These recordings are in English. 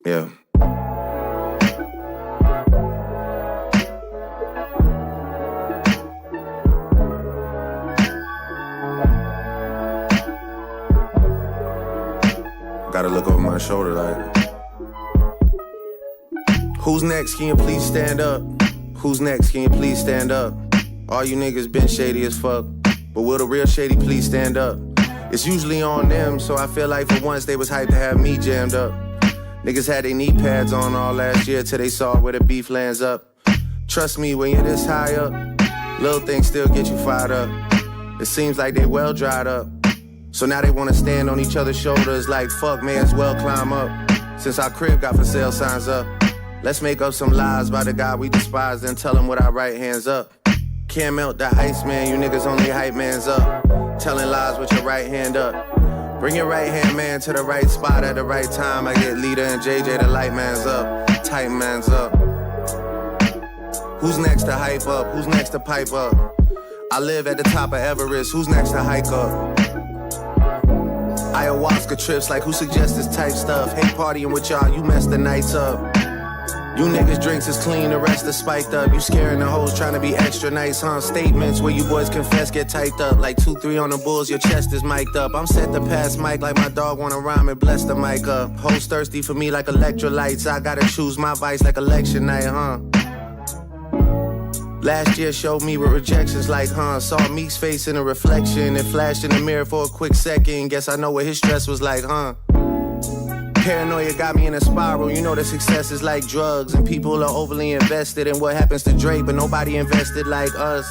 Yeah. Gotta look over my shoulder like, who's next? Can you please stand up? Who's next? Can you please stand up? All you niggas been shady as fuck, but will the real shady please stand up? It's usually on them, so I feel like for once they was hyped to have me jammed up. Niggas had their knee pads on all last year till they saw where the beef lands up. Trust me, when you're this high up, little things still get you fired up. It seems like they well dried up, so now they wanna stand on each other's shoulders like fuck, may as well climb up. Since our crib got for sale signs up, let's make up some lies by the guy we despise and tell him with our right hands up. Can't melt the ice, man, you niggas only hype mans up. Telling lies with your right hand up. Bring your right hand man to the right spot at the right time. I get Lita and JJ the light mans up, tight mans up. Who's next to hype up? Who's next to pipe up? I live at the top of Everest, who's next to hike up? Ayahuasca trips, like who suggests this type stuff? Hate partying with y'all, you mess the nights up. You niggas drinks is clean, the rest is spiked up. You scaring the hoes trying to be extra nice, huh? Statements where you boys confess get typed up. Like 2-3 on the bulls, your chest is mic'd up. I'm set to pass mic like my dog wanna rhyme and bless the mic up. Hoes thirsty for me like electrolytes. I gotta choose my vice like election night, huh? Last year showed me what rejection's like, huh? Saw Meek's face in a reflection and flashed in the mirror for a quick second. Guess I know what his stress was like, huh? Paranoia got me in a spiral. You know that success is like drugs, and people are overly invested in what happens to Drake, but nobody invested like us.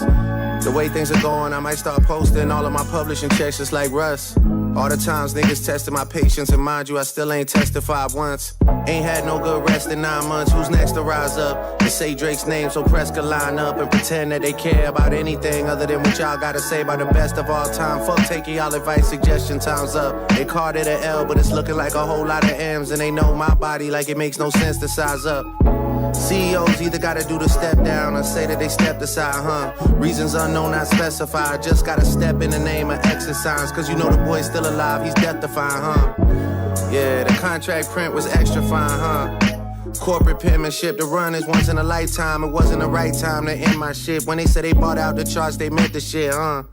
The way things are going, I might start posting all of my publishing checks just like Russ. All the times niggas tested my patience, and mind you, I still ain't testified once. Ain't had no good rest in 9 months. Who's next to rise up and say Drake's name so press could line up and pretend that they care about anything other than what y'all gotta say about the best of all time? Fuck taking y'all advice, suggestion time's up. They called it an L, but it's looking like a whole lot of M's, and they know my body like it makes no sense to size up. CEOs either gotta do the step down or say that they stepped aside, huh? Reasons unknown, not specified. Just gotta step in the name of exercise, cause you know the boy's still alive, he's death-defying, huh? Yeah, the contract print was extra fine, huh? Corporate penmanship, the run is once in a lifetime. It wasn't the right time to end my shit. When they said they bought out the charts, they meant the shit, huh?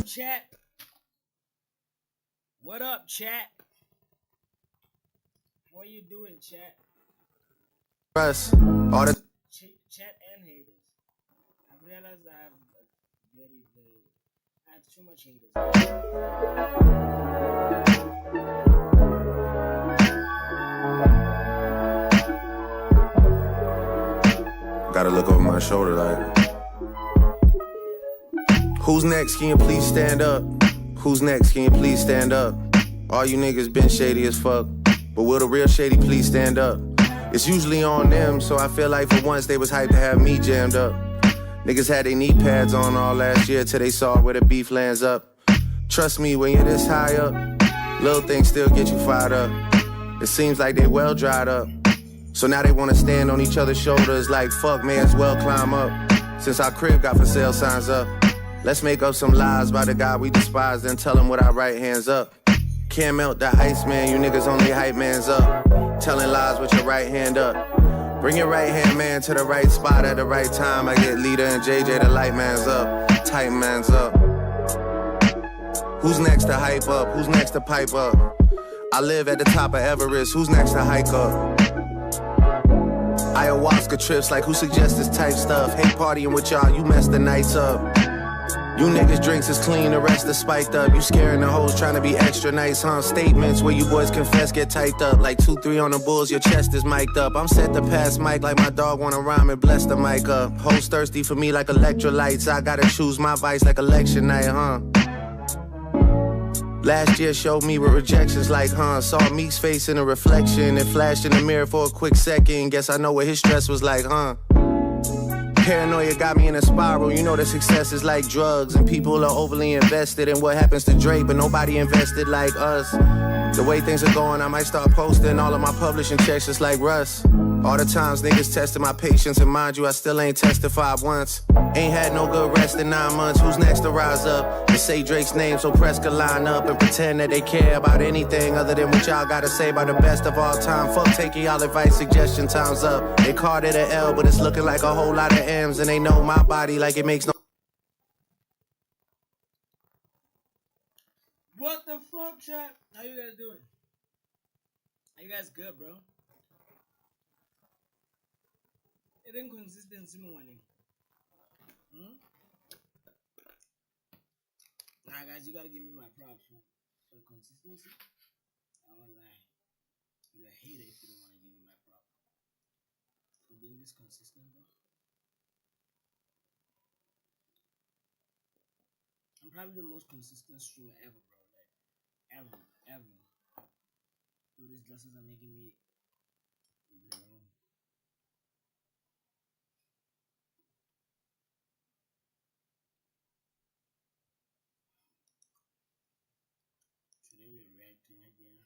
Chat. What up, chat? How are you doing, chat? Russ, all the chat and haters. I've realized I have I have too much haters. Gotta look over my shoulder like, who's next? Can you please stand up? Who's next? Can you please stand up? All you niggas been shady as fuck, but will the real shady please stand up? It's usually on them, so I feel like for once they was hyped to have me jammed up. Niggas had their knee pads on all last year till they saw where the beef lands up. Trust me, when you're this high up, little things still get you fired up. It seems like they well dried up, so now they wanna stand on each other's shoulders like fuck, may as well climb up. Since our crib got for sale signs up, let's make up some lies by the guy we despise and tell him with our right hands up. Can't melt the ice, man, you niggas only hype mans up. Telling lies with your right hand up. Bring your right hand man to the right spot at the right time. I get Lita and JJ the light mans up, tight mans up. Who's next to hype up? Who's next to pipe up? I live at the top of Everest, who's next to hike up? Ayahuasca trips, like who suggests this type stuff? Hate partying with y'all, you mess the nights up. You niggas drinks is clean, the rest is spiked up. You scaring the hoes trying to be extra nice, huh? Statements where you boys confess get typed up. Like 2-3 on the bulls, your chest is mic'd up. I'm set to pass mic like my dog wanna rhyme and bless the mic up. Hoes thirsty for me like electrolytes. I gotta choose my vice like election night, huh? Last year showed me what rejection's like, huh? Saw Meek's face in a reflection and flashed in the mirror for a quick second. Guess I know what his stress was like, huh? Paranoia got me in a spiral. You know that success is like drugs, and people are overly invested in what happens to Drake, but nobody invested like us. The way things are going, I might start posting all of my publishing checks just like Russ. All the times niggas tested my patience, and mind you, I still ain't testified once. Ain't had no good rest in 9 months. Who's next to rise up and say Drake's name so press could line up and pretend that they care about anything other than what y'all gotta say about the best of all time? Fuck taking y'all advice, suggestion time's up. They called it an L, but it's looking like a whole lot of M's, and they know my body like it makes no. What the fuck, chat? How you guys doing? Are you guys good, bro? It inconsistency morning. Nah, guys, you gotta give me my props for the consistency. I won't lie. You're a hater if you don't wanna give me my props for being this consistent, bro. I'm probably the most consistent streamer ever, bro. Like, ever. So these glasses are making me. Today we're reacting again.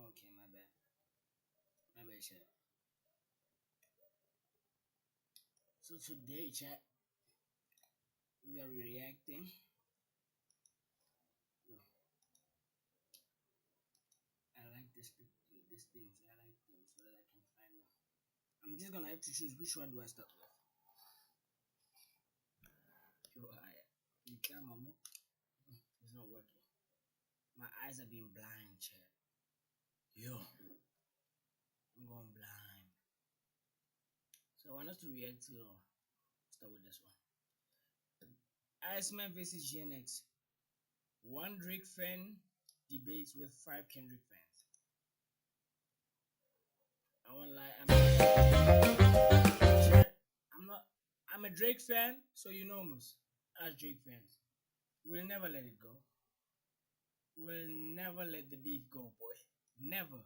Okay, my bad. My bad, chat. So today, chat, we are reacting. I like these things. I like them so that I can find out. I'm just gonna have to choose which one do I start with. Yo, you can't, Mamo. It's not working. My eyes are being blind, chat. Yo, I'm going blind. So I want us to react to. Start with this one. Iceman versus GNX. One Drake fan debates with 5 Kendrick fans. I won't lie. I'm a Drake fan, so you know us as Drake fans. We'll never let it go. We'll never let the beef go, boy. Never.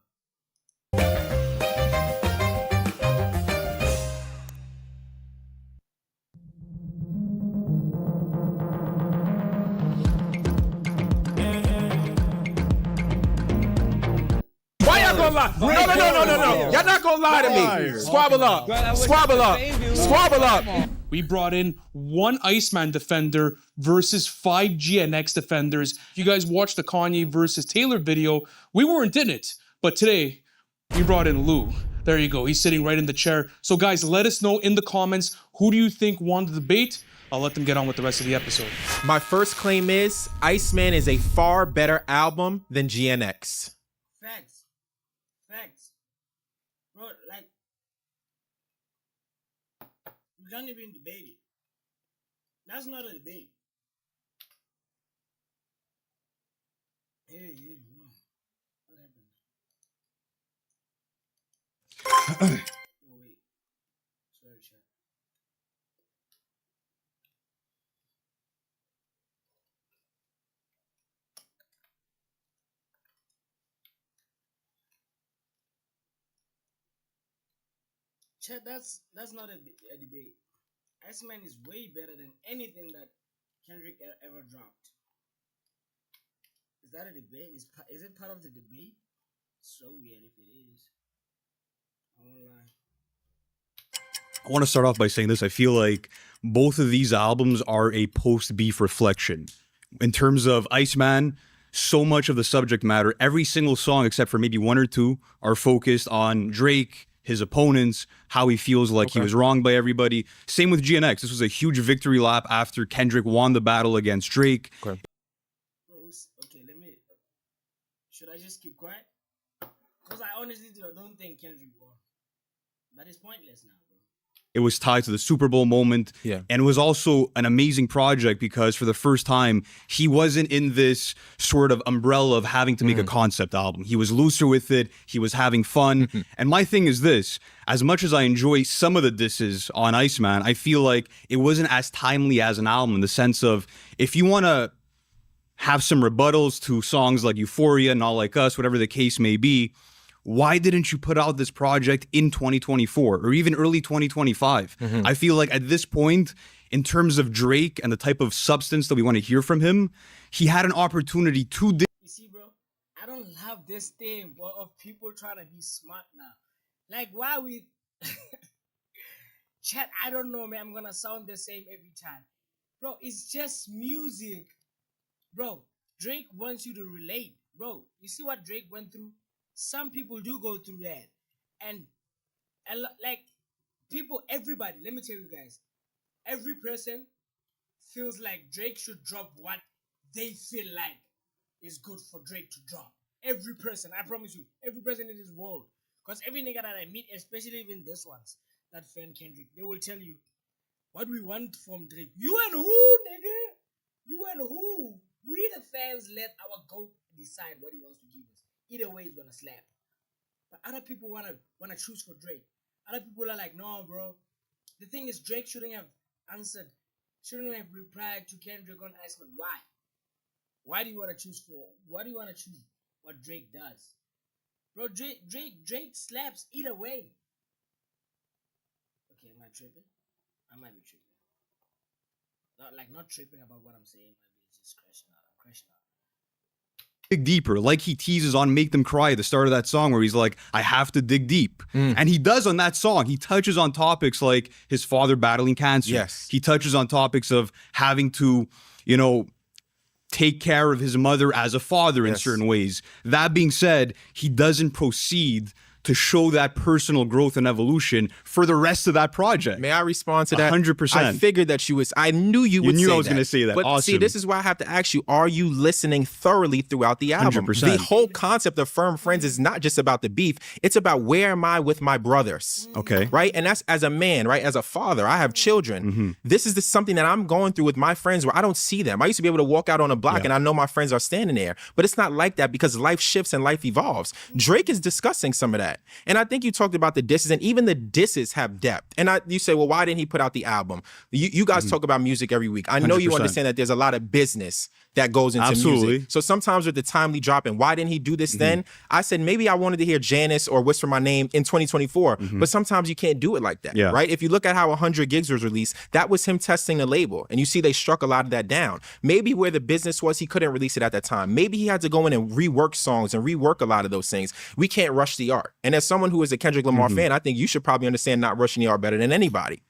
Why y'all gonna lie? No. Y'all not gonna lie to me. Squabble up. We brought in one Iceman defender versus 5 GNX defenders. If you guys watched the Kanye versus Taylor video, we weren't in it. But today, we brought in Lou. There you go. He's sitting right in the chair. So guys, let us know in the comments, who do you think won the debate? I'll let them get on with the rest of the episode. My first claim is Iceman is a far better album than GNX. Facts. Bro, like, we can't even debate it. That's not a debate. Hey, what happened? Oh, wait. Sorry, chat. Chet, that's not a debate. Iceman is way better than anything that Kendrick ever dropped. Is that a debate? Is it part of the debate? So weird if it is. I won't lie. I want to start off by saying this. I feel like both of these albums are a post-beef reflection. In terms of Iceman, so much of the subject matter, every single song except for maybe one or two, are focused on Drake, his opponents, how he feels like he was wronged by everybody. Same with GNX. This was a huge victory lap after Kendrick won the battle against Drake. Okay, let me. Should I just keep quiet? Because I honestly don't think Kendrick won. But it's pointless now, bro. It was tied to the Super Bowl moment. Yeah. And it was also an amazing project because for the first time, he wasn't in this sort of umbrella of having to make a concept album. He was looser with it. He was having fun. And my thing is this, as much as I enjoy some of the disses on Iceman, I feel like it wasn't as timely as an album in the sense of if you want to have some rebuttals to songs like Euphoria, Not Like Us, whatever the case may be, why didn't you put out this project in 2024 or even early 2025? I feel like at this point, in terms of Drake and the type of substance that we want to hear from him, he had an opportunity to... You see, bro, I don't have this thing, bro, of people trying to be smart now. Like, why we... Chat, I don't know, man. I'm going to sound the same every time. Bro, it's just music. Bro, Drake wants you to relate. Bro, you see what Drake went through? Some people do go through that. And like, people, everybody, let me tell you guys, every person feels like Drake should drop what they feel like is good for Drake to drop. Every person, I promise you, every person in this world. Because every nigga that I meet, especially even this ones, that fan Kendrick, they will tell you what we want from Drake. You and who, nigga? You and who? We the fans let our GOAT decide what he wants to give us. Either way, it's gonna slap. But other people wanna choose for Drake. Other people are like, no, bro. The thing is, Drake shouldn't have replied to Kendrick on Iceman. Why? Why do you wanna choose what Drake does? Bro, Drake slaps either way. Okay, am I tripping? I might be tripping. Not tripping about what I'm saying. Maybe it's just crashing out. I'm crashing out. dig deeper, like he teases on Make Them Cry at the start of that song where he's like, I have to dig deep. And he does on that song. He touches on topics like his father battling cancer. Yes. He touches on topics of having to, you know, take care of his mother as a father in Yes. certain ways. That being said, he doesn't proceed to show that personal growth and evolution for the rest of that project. May I respond to that? 100%. I figured that I knew you would knew say I was that. gonna say that. But see, Awesome. this is why I have to ask you, are you listening thoroughly throughout the album? 100%. The whole concept of Firm Friends is not just about the beef. It's about where am I with my brothers? Okay. Right? And that's as a man, right? As a father, I have children. This is something that I'm going through with my friends where I don't see them. I used to be able to walk out on a block and I know my friends are standing there. But it's not like that because life shifts and life evolves. Drake is discussing some of that. And I think you talked about the disses, and even the disses have depth. And you say, well, why didn't he put out the album? You guys talk about music every week. I know you 100%. understand that there's a lot of business that goes into Absolutely. music. So sometimes with the timely drop and why didn't he do this then? I said, maybe I wanted to hear Janice or Whisper My Name in 2024, but sometimes you can't do it like that, Yeah. right? If you look at how 100 Gigs was released, that was him testing the label. And you see they struck a lot of that down. Maybe where the business was, he couldn't release it at that time. Maybe he had to go in and rework songs and rework a lot of those things. We can't rush the art. And as someone who is a Kendrick Lamar fan, I think you should probably understand not rushing the art better than anybody.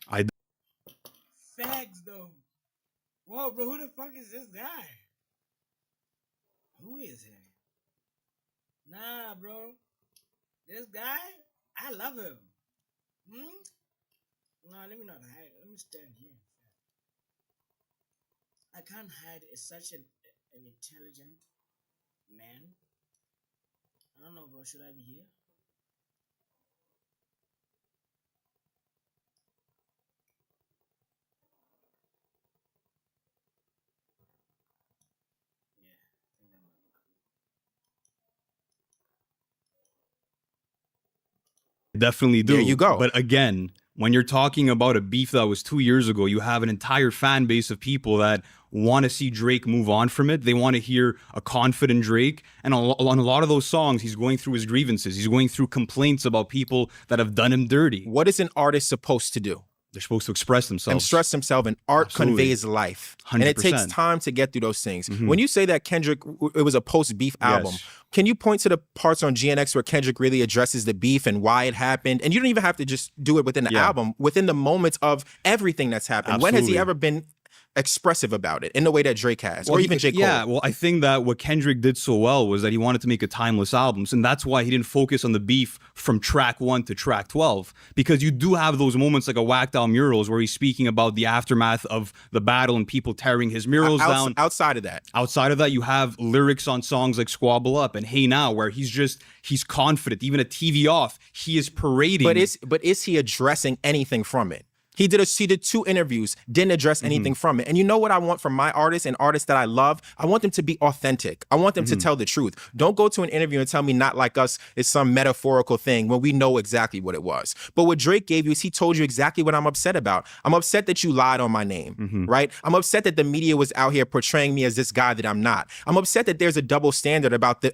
Facts though. Whoa, bro, who the fuck is this guy? Who is he? Nah, bro. This guy, I love him. Nah, let me not hide. Let me stand here. I can't hide. It's such an intelligent man. I don't know, bro. Should I be here? Yeah, I think that might be cool. Definitely do. There you go. But again, When you're talking about a beef that was 2 years ago, you have an entire fan base of people that want to see Drake move on from it. They want to hear a confident Drake. And on a lot of those songs, he's going through his grievances. He's going through complaints about people that have done him dirty. What is an artist supposed to do? They're supposed to express themselves. And stress themselves, and art Absolutely. conveys life. And it takes 100%. time to get through those things. When you say that Kendrick, it was a post-beef album, can you point to the parts on GNX where Kendrick really addresses the beef and why it happened? And you don't even have to just do it within the album, within the moments of everything that's happened. When has he ever been expressive about it in the way that Drake has, or even J. Cole? Yeah, well, I think that what Kendrick did so well was that he wanted to make a timeless album, and that's why he didn't focus on the beef from track 1 to track 12, because you do have those moments like a Whacked Out Murals where he's speaking about the aftermath of the battle and people tearing his murals down. Outside of that, you have lyrics on songs like Squabble Up and Hey Now, where he's confident. Even at TV Off, he is parading. But is he addressing anything from it? He did 2 interviews, didn't address anything from it. And you know what I want from my artists and artists that I love? I want them to be authentic. I want them to tell the truth. Don't go to an interview and tell me Not Like Us is some metaphorical thing when we know exactly what it was. But what Drake gave you is he told you exactly what I'm upset about. I'm upset that you lied on my name, right? I'm upset that the media was out here portraying me as this guy that I'm not. I'm upset that there's a double standard about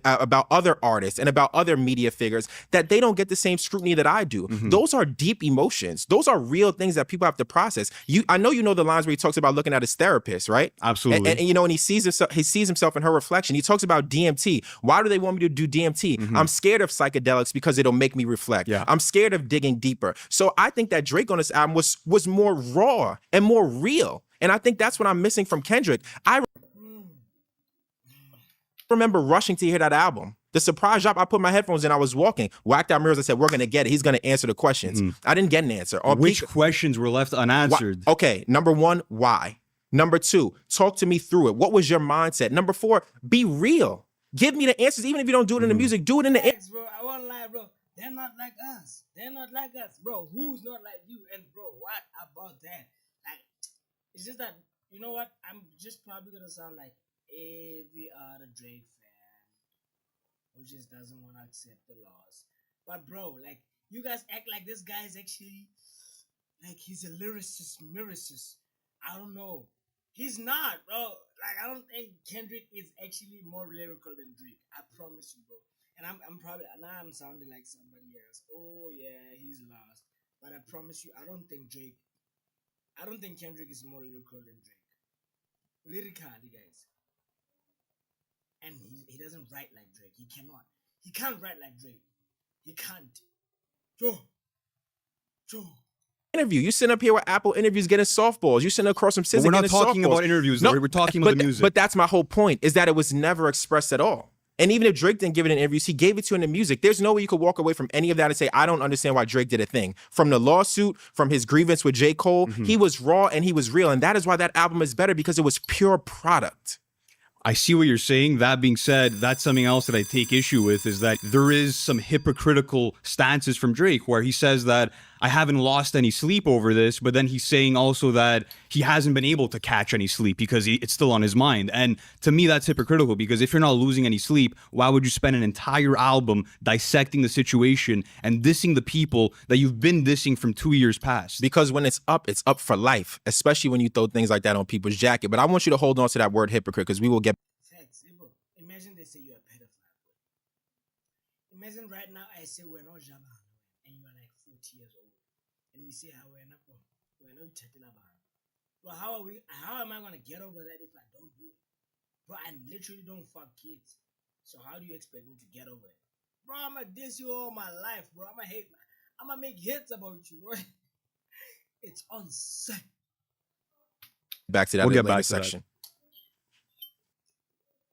other artists and about other media figures, that they don't get the same scrutiny that I do. Those are deep emotions. Those are real things that people have to process. I know you know the lines where he talks about looking at his therapist, right? Absolutely. And you know, and he sees himself in her reflection. He talks about DMT. Why do they want me to do DMT? I'm scared of psychedelics because it'll make me reflect. Yeah. I'm scared of digging deeper. So I think that Drake on this album was more raw and more real. And I think that's what I'm missing from Kendrick. I remember rushing to hear that album. The surprise drop, I put my headphones in, I was walking. Whacked Out Mirrors, I said, we're going to get it. He's going to answer the questions. I didn't get an answer. Which questions were left unanswered? Okay, number 1, why? Number 2, talk to me through it. What was your mindset? Number 4, be real. Give me the answers. Even if you don't do it in the music, do it in the... Bro, I won't lie, bro. They're not like us. They're not like us, bro. Who's not like you? And bro, what about that? Like, it's just that, you know what? I'm just probably going to sound like every other Drake fan who just doesn't want to accept the loss. But bro, like, you guys act like this guy is actually, like, he's a lyricist. I don't know. He's not, bro. Like, I don't think Kendrick is actually more lyrical than Drake. I promise you, bro. And I'm probably, now I'm sounding like somebody else. Oh yeah, he's lost. But I promise you, I don't think Kendrick is more lyrical than Drake. Lyrically, guys. And he doesn't write like Drake. He cannot. He can't write like Drake. He can't. Joe. Interview. You sitting up here with Apple interviews getting softballs. You sitting across from SZA We're not getting softballs. talking about interviews. No, we're talking about the music. But that's my whole point, is that it was never expressed at all. And even if Drake didn't give it in interviews, he gave it to you in the music. There's no way you could walk away from any of that and say, I don't understand why Drake did a thing. From the lawsuit, from his grievance with J. Cole, he was raw and he was real. And that is why that album is better, because it was pure product. I see what you're saying. That being said, that's something else that I take issue with, is that there is some hypocritical stances from Drake where he says that I haven't lost any sleep over this, but then he's saying also that he hasn't been able to catch any sleep because it's still on his mind. And to me, that's hypocritical, because if you're not losing any sleep, why would you spend an entire album dissecting the situation and dissing the people that you've been dissing from 2 years past? Because when it's up for life, especially when you throw things like that on people's jacket. But I want you to hold on to that word hypocrite, because we will get... Facts, bro. Imagine they say you're a pedophile. Imagine right now I say we're not Jabba and you are like 40 years old. And we say we're not chatting about it. Bro, how am I gonna get over that if I don't do it? Bro, I literally don't fuck kids. So how do you expect me to get over it? Bro, I'ma diss you all my life, bro. I'ma make hits about you, bro. It's on sight. Back to that We'll get later back to that. section.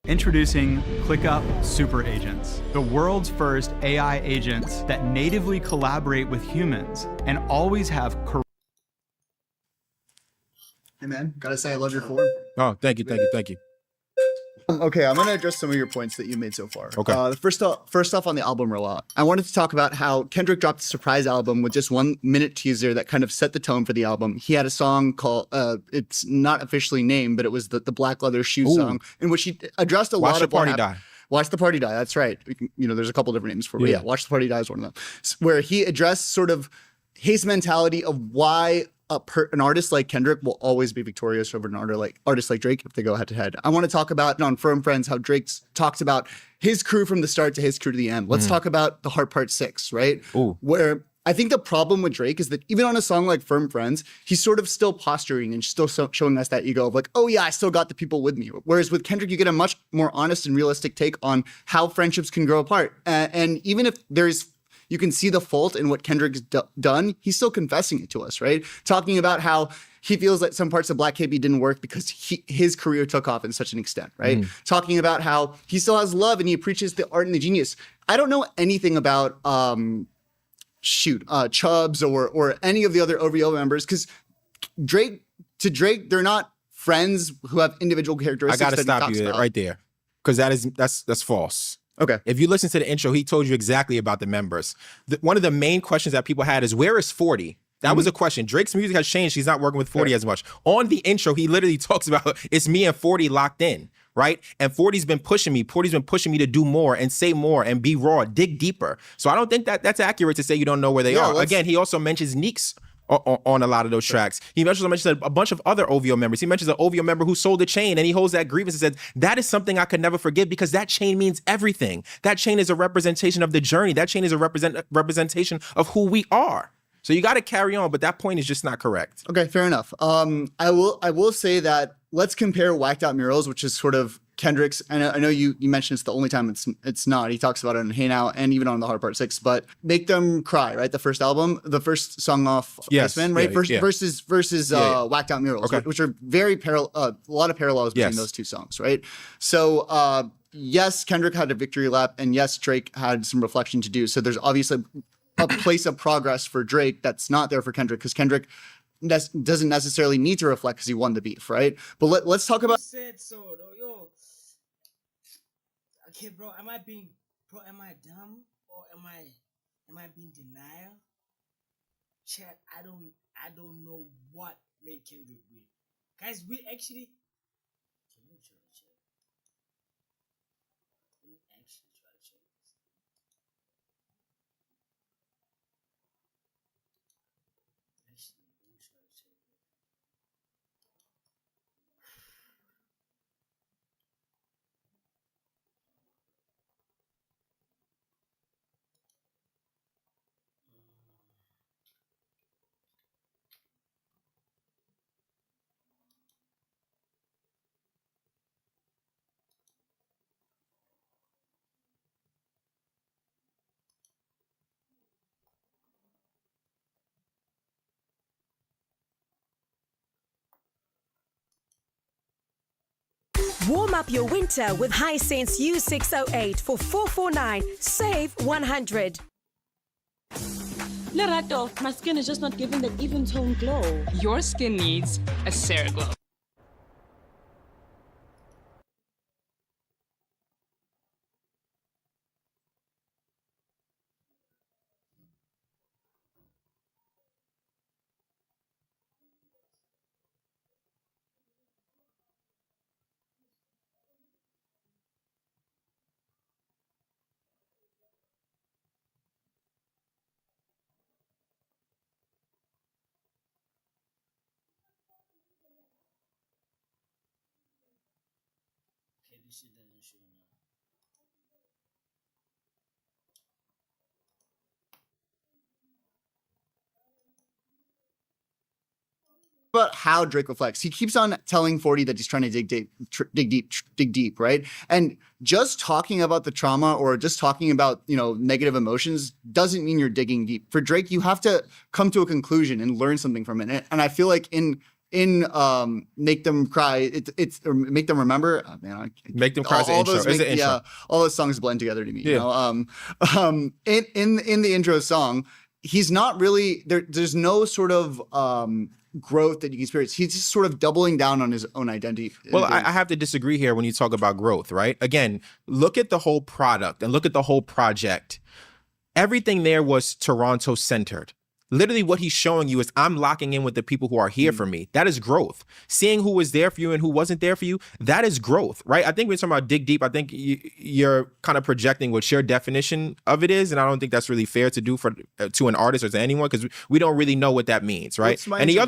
Introducing ClickUp Super Agents, the world's first AI agents that natively collaborate with humans and always have Hey man, gotta say I love your form. Oh, thank you. Okay, I'm gonna address some of your points that you made so far. Okay. First off on the album rollout, I wanted to talk about how Kendrick dropped a surprise album with just 1 minute teaser that kind of set the tone for the album. He had a song called, it's not officially named, but it was the Black Leather Shoe song, in which he addressed a lot Watch of the Party Die. Watch the Party Die. That's right. There's a couple different names for it. But yeah, Watch the Party Die is one of them. Where he addressed sort of his mentality of why an artist like Kendrick will always be victorious over an artist like Drake if they go head to head. I want to talk about on Firm Friends how Drake talks about his crew from the start to his crew to the end. Let's talk about the Heart Part 6, right? Ooh. Where I think the problem with Drake is that even on a song like Firm Friends, he's sort of still posturing and still showing us that ego of like, oh yeah, I still got the people with me. Whereas with Kendrick, you get a much more honest and realistic take on how friendships can grow apart. And even if you can see the fault in what Kendrick's done, he's still confessing it to us, right? Talking about how he feels like some parts of Black KB didn't work because his career took off in such an extent, right? Talking about how he still has love and he appreciates the art and the genius. I don't know anything about Chubbs or any of the other OVO members, because Drake, they're not friends who have individual I characteristics. gotta that he stop talks you about. right there, because that's false. Okay. If you listen to the intro, he told you exactly about the members. One of the main questions that people had is, where is 40? That was a question. Drake's music has changed. He's not working with 40 as much. On the intro, he literally talks about it's me and 40 locked in, right? And 40's been pushing me. 40's been pushing me to do more and say more and be raw, dig deeper. So I don't think that's accurate to say you don't know where they are. Again, he also mentions Neeks on a lot of those tracks. He also mentions a bunch of other OVO members. He mentions an OVO member who sold a chain, and he holds that grievance and says, that is something I could never forgive because that chain means everything. That chain is a representation of the journey. That chain is a representation of who we are. So you got to carry on, but that point is just not correct. Okay, fair enough. I will say that let's compare Whacked Out Murals, which is sort of Kendrick's. I know you mentioned it's the only time it's not. He talks about it in Hey Now and even on the Hard Part 6. But Make Them Cry, right? The first album, the first song off Iceman, right? Versus Whacked Out Murals, which are very a lot of parallels between those two songs, right? So yes, Kendrick had a victory lap, and yes, Drake had some reflection to do. So there's obviously a place of progress for Drake that's not there for Kendrick, because Kendrick doesn't necessarily need to reflect because he won the beef, right? But let's talk about. Said so, though, yo. Okay, bro, am I dumb or am I being denial? Chat, I don't know what made Kendrick win. Guys, we actually. Can you try to check? Let me actually try to check this. Actually, let me try to check it. Warm up your winter with Hisense U608 for 449. Save 100. Lerato, my skin is just not giving that even tone glow. Your skin needs a CeraGlow. Okay, this shit doesn't show now. About how Drake reflects. He keeps on telling 40 that he's trying to dig deep, right? And just talking about the trauma or just talking about, negative emotions doesn't mean you're digging deep. For Drake, you have to come to a conclusion and learn something from it. And I feel like in Make Them Cry, or Make Them Remember. Oh, man, Make Them Cry is the intro. It's the intro. Yeah, all those songs blend together to me. Yeah. In the intro song, he's not really there. There's no sort of growth that you can experience. He's just sort of doubling down on his own identity. Well, I have to disagree here when you talk about growth, right? Again, look at the whole product and look at the whole project. Everything there was Toronto centered. Literally what he's showing you is I'm locking in with the people who are here for me. That is growth. Seeing who was there for you and who wasn't there for you, that is growth, right? I think we're talking about dig deep. I think you're kind of projecting what your definition of it is, and I don't think that's really fair to do for to an artist or to anyone, because we don't really know what that means, right? And the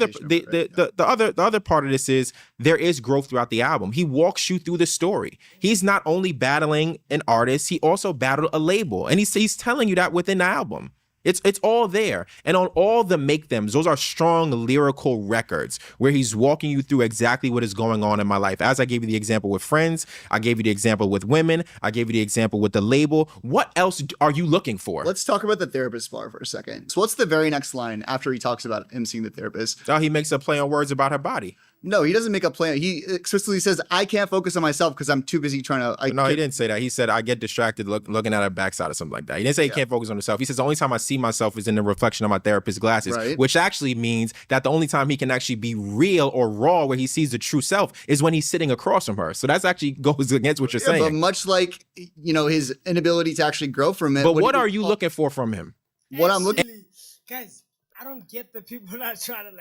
other part of this is there is growth throughout the album. He walks you through the story. He's not only battling an artist, he also battled a label, and he's telling you that within the album. It's all there. And on all the make thems, those are strong lyrical records where he's walking you through exactly what is going on in my life. As I gave you the example with friends, I gave you the example with women, I gave you the example with the label. What else are you looking for? Let's talk about the therapist bar for a second. So what's the very next line after he talks about him seeing the therapist? Oh, he makes a play on words about her body. No, he doesn't make a plan. He explicitly says, I can't focus on myself because I'm too busy trying to... No, he didn't say that. He said, I get distracted looking at her backside or something like that. He didn't say he can't focus on himself. He says, the only time I see myself is in the reflection of my therapist's glasses, which actually means that the only time he can actually be real or raw where he sees the true self is when he's sitting across from her. So that's actually goes against what you're saying. But much like, his inability to actually grow from it. But what are you looking for from him? What I'm looking... Guys, I don't get the people that are trying to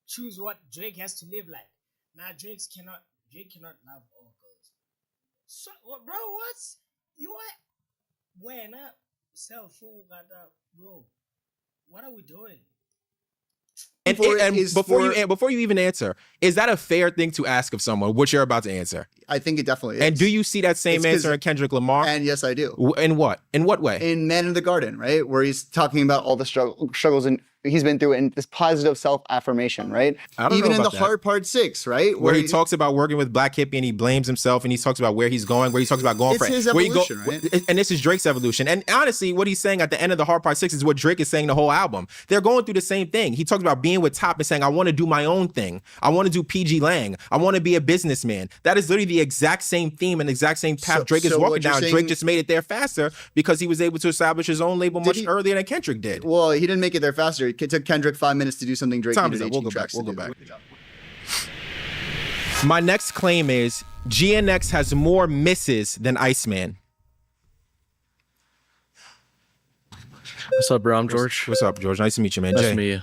choose what Drake has to live like. Now Drake cannot love all girls. So, bro, what's you are wearing up self fool bro? What are we doing? Before you even answer, is that a fair thing to ask of someone? What you're about to answer? I think it definitely is. And do you see that same answer in Kendrick Lamar? And yes, I do. In what? In what way? In Man in the Garden, right, where he's talking about all the struggles and he's been through in this positive self-affirmation, right? I don't Even know in about the that. Hard Part 6, right? Where he talks about working with Black Hippie and he blames himself and he talks about where he's going, where he talks about going It's for his where he evolution, right? And this is Drake's evolution. And honestly, what he's saying at the end of the Hard Part 6 is what Drake is saying the whole album. They're going through the same thing. He talks about being with Top and saying, I want to do my own thing. I want to do PG Lang. I want to be a businessman. That is literally the exact same theme and the exact same path Drake is walking down. Drake just made it there faster because he was able to establish his own label much earlier than Kendrick did. Well, he didn't make it there faster. It took Kendrick 5 minutes to do something Drake needed 18 tracks to do. My next claim is GNX has more misses than Iceman. What's up, bro? I'm George. What's up, George? Nice to meet you, man. Nice Jay. to meet you.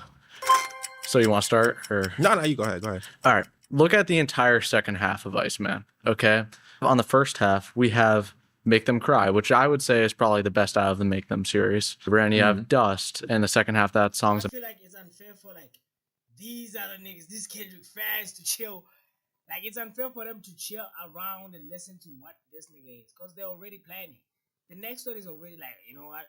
So you want to start? Or No, you go ahead. Go ahead. All right. Look at the entire second half of Iceman, okay? On the first half, we have Make Them Cry, which I would say is probably the best out of the Make Them series. Then you have Dust, and the second half of that song's... I feel like it's unfair for these other niggas, these Kendrick fans to chill. It's unfair for them to chill around and listen to what this nigga is, because they're already planning. The next one is already you know what?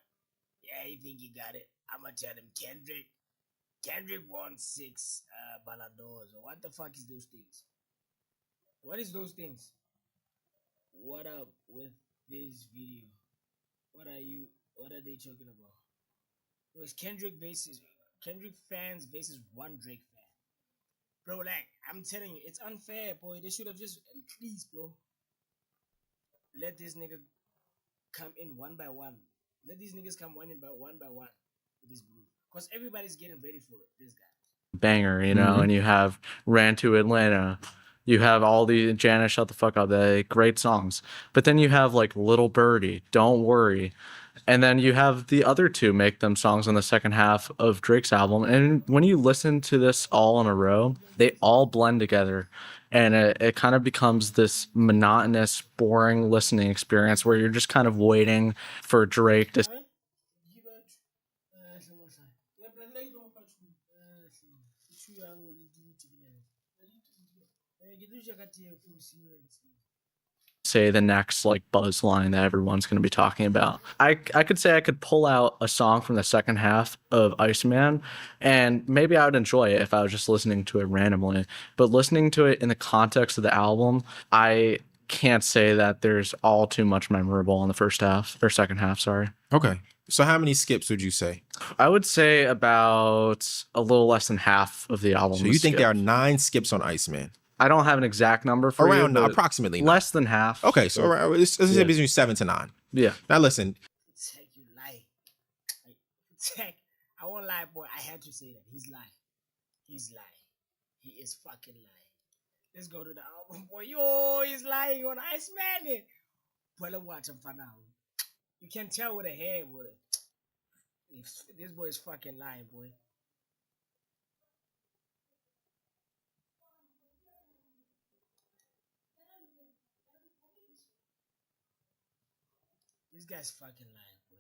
Yeah, you think you got it. I'm gonna tell them Kendrick won 6 Ballon d'Ors. What the fuck is those things? What is those things? What up with this video? What are they talking about? It was Kendrick fans versus one Drake fan. Bro, I'm telling you, it's unfair, boy. They should have just, please, bro, let this nigga come in one by one. Let these niggas come one by one with this groove. Because everybody's getting ready for it, this guy. Banger, and you have Ran to Atlanta. You have all the Janet Shut the Fuck Up, the great songs. But then you have Little Birdie, Don't Worry. And then you have the other two Make Them songs on the second half of Drake's album. And when you listen to this all in a row, they all blend together. And it kind of becomes this monotonous, boring listening experience where you're just kind of waiting for Drake to... say the next buzz line that everyone's going to be talking about. I could say I could pull out a song from the second half of Iceman, and maybe I would enjoy it if I was just listening to it randomly. But listening to it in the context of the album, I can't say that there's all too much memorable in the first half or second half. Sorry. Okay. So how many skips would you say? I would say about a little less than half of the album. So you think there are 9 skips on Iceman? I don't have an exact number for you. Around approximately 9. Less than half. Okay, so around, let's say between 7 to 9. Yeah. Now listen. Tech, you lie. Tech, I won't lie, boy. I had to say that. He's lying. He's lying. He is fucking lying. Let's go to the album, boy. Yo, he's lying on Iceman. Boy, let's watch him for now. You can tell with the hair, boy. This boy is fucking lying, boy. This guy's fucking lying, boy.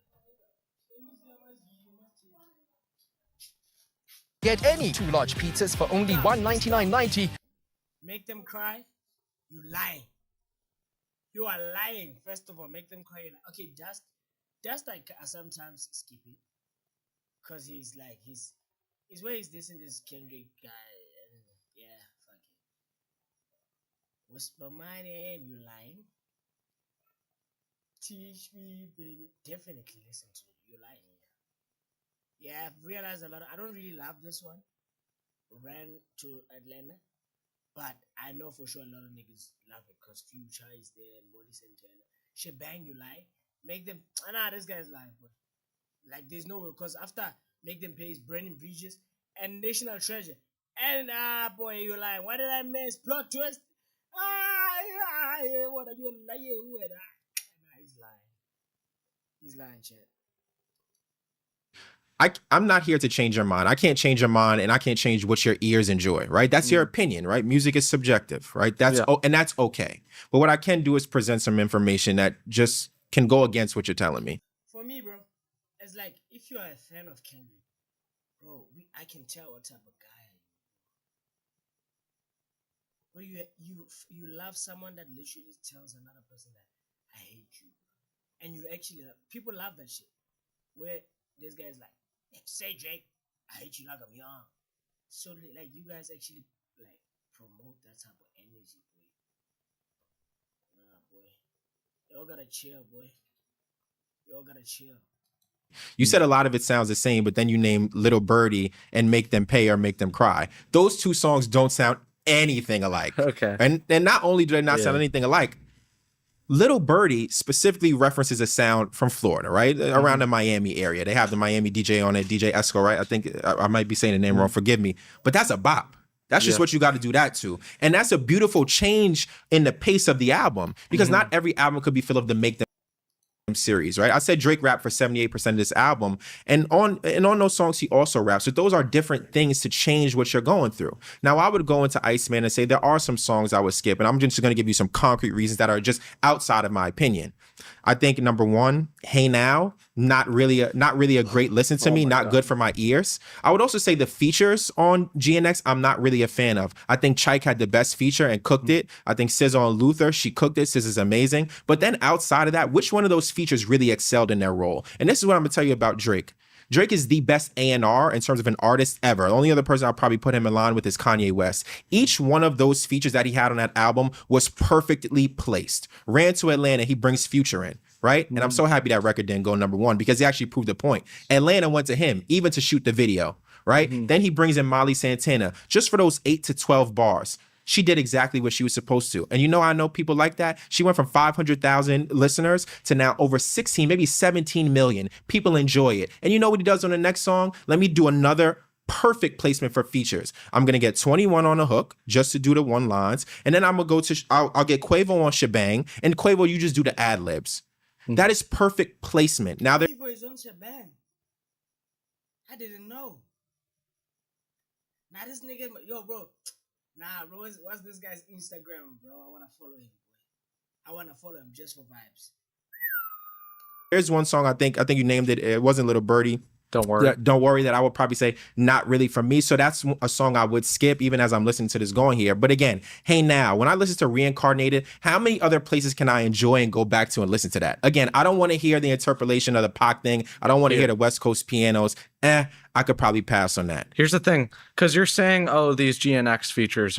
Get any 2 large pizzas for only $199.90. Make them cry? You lying. You are lying. First of all, make them cry. Okay, Dust like I sometimes skip it. Cause he's where he's dissing this Kendrick guy and yeah, fuck it. Whisper my name, you lying. Teach me, baby. Definitely listen to it. You lying. Yeah, I've realized a lot. I don't really love this one. Ran to Atlanta. But I know for sure a lot of niggas love it because Future is there and Molly Santana. Shebang, you lie. Make them. Nah, this guy's lying, bro. Like, there's no way. Because after Make Them Pay is Brendan Bridges and National Treasure. And, boy, you lying. Why did I miss? Plot twist. What are you lying with? He's lying. He's lying, chat. I'm not here to change your mind. I can't change your mind, and I can't change what your ears enjoy, right? That's your opinion, right? Music is subjective, right? And that's okay. But what I can do is present some information that just can go against what you're telling me. For me, bro, it's like if you are a fan of Kendrick, bro, I can tell what type of guy. Where you love someone that literally tells another person that I hate you, and you actually people love that shit. Where this guy's like, say Drake, I hate you like I'm young. So like you guys actually like promote that type of energy, boy. Nah, boy. Y'all gotta chill, boy. Y'all gotta chill. You said a lot of it sounds the same, but then you name Little Birdie and Make Them Pay or Make Them Cry. Those two songs don't sound anything alike. Okay. And not only do they not sound anything alike, Little Birdie specifically references a sound from Florida, right? Around the Miami area. They have the Miami DJ on it, DJ Esco, right? I think I might be saying the name wrong, forgive me. But that's a bop. That's just what you got to do that to. And that's a beautiful change in the pace of the album because not every album could be filled with the Make Them series, right? I said Drake rapped for 78% of this album, and on those songs he also raps. So those are different things to change what you're going through. Now I would go into Iceman and say there are some songs I would skip, and I'm just going to give you some concrete reasons that are just outside of my opinion. I think number one, Hey Now, not really a great listen to me, not good for my ears. I would also say the features on GNX, I'm not really a fan of. I think Chyke had the best feature and cooked it. I think SZA on Luther, she cooked it. SZA is amazing. But then outside of that, which one of those features really excelled in their role? And this is what I'm gonna tell you about Drake. Drake is the best A&R in terms of an artist ever. The only other person I'll probably put him in line with is Kanye West. Each one of those features that he had on that album was perfectly placed. Ran to Atlanta, he brings Future in, right? And I'm so happy that record didn't go number one because he actually proved a point. Atlanta went to him, even to shoot the video, right? Then he brings in Molly Santana just for those 8 to 12 bars. She did exactly what she was supposed to. And I know people like that. She went from 500,000 listeners to now over 16, maybe 17 million. People enjoy it. And you know what he does on the next song? Let me do another perfect placement for features. I'm going to get 21 on a hook just to do the one lines. And then I'm going to go I'll get Quavo on Shebang. And Quavo, you just do the ad libs. That is perfect placement. Now Quavo is on Shebang. I didn't know. Now this nigga, yo, bro. Nah, bro, what's this guy's Instagram, bro? I want to follow him, boy. I want to follow him just for vibes. Here's one song I think you named it. It wasn't Little Birdie. Don't worry. Don't worry, that I would probably say not really for me. So that's a song I would skip even as I'm listening to this going here. But again, Hey Now, when I listen to Reincarnated, how many other places can I enjoy and go back to and listen to that? Again, I don't want to hear the interpolation of the Pac thing. I don't want to hear the West Coast pianos. I could probably pass on that. Here's the thing, because you're saying, oh, these GNX features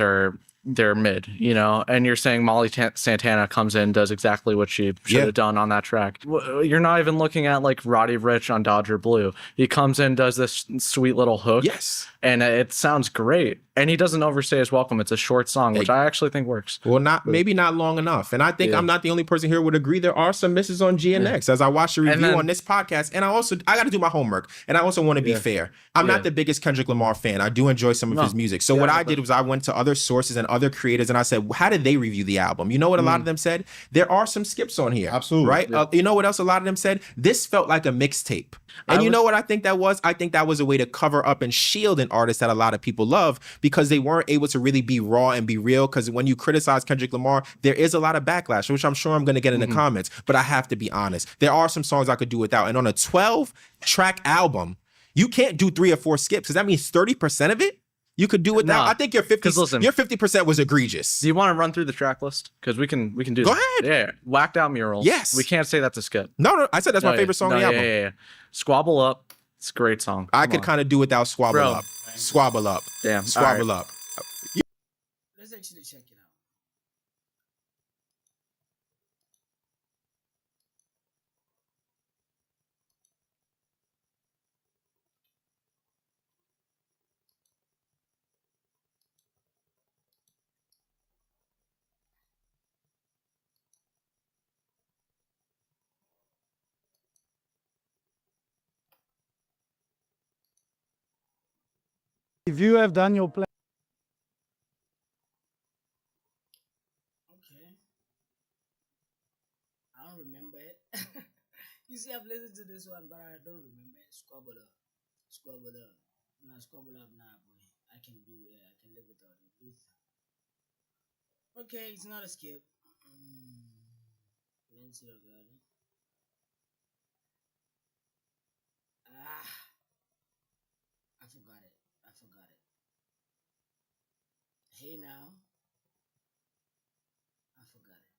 they're mid, and you're saying Molly Santana comes in, does exactly what she should have done on that track. You're not even looking at like Roddy Ricch on Dodger Blue. He comes in, does this sweet little hook. Yes. And it sounds great. And he doesn't overstay his welcome. It's a short song, which I actually think works. Well, maybe not long enough. And I think I'm not the only person here who would agree. There are some misses on GNX as I watch the review on this podcast. And I got to do my homework. And I also want to be fair. I'm not the biggest Kendrick Lamar fan. I do enjoy some of his music. So what I did was I went to other sources and other creators and I said, how did they review the album? You know what a lot of them said? There are some skips on here. Absolutely. Right? You know what else a lot of them said? This felt like a mixtape. And you know what I think that was? I think that was a way to cover up and shield an artist that a lot of people love because they weren't able to really be raw and be real. Because when you criticize Kendrick Lamar, there is a lot of backlash, which I'm sure I'm going to get in the comments. But I have to be honest. There are some songs I could do without. And on a 12-track album, you can't do 3 or 4 skips because that means 30% of it you could do without. Nah, I think your 50% was egregious. Do you want to run through the track list? Because we can do Go that. ahead. Yeah, Whacked Out Murals. Yes. We can't say that's a skip. No, I said that's my favorite song on the album. Yeah. Squabble Up. It's a great song. I could kind of do without Squabble Bro. Up. Squabble Up. Damn. Squabble Up. Let's actually check it out. If you have done your plan. Okay. I don't remember it. You see, I've listened to this one, but I don't remember it. Squabble Up. Squabble Up. Nah, Squabble Up, nah, boy. I can live without it. Please. Okay, it's not a skip. Let's see about it. I forgot it. Hey Now. I forgot it.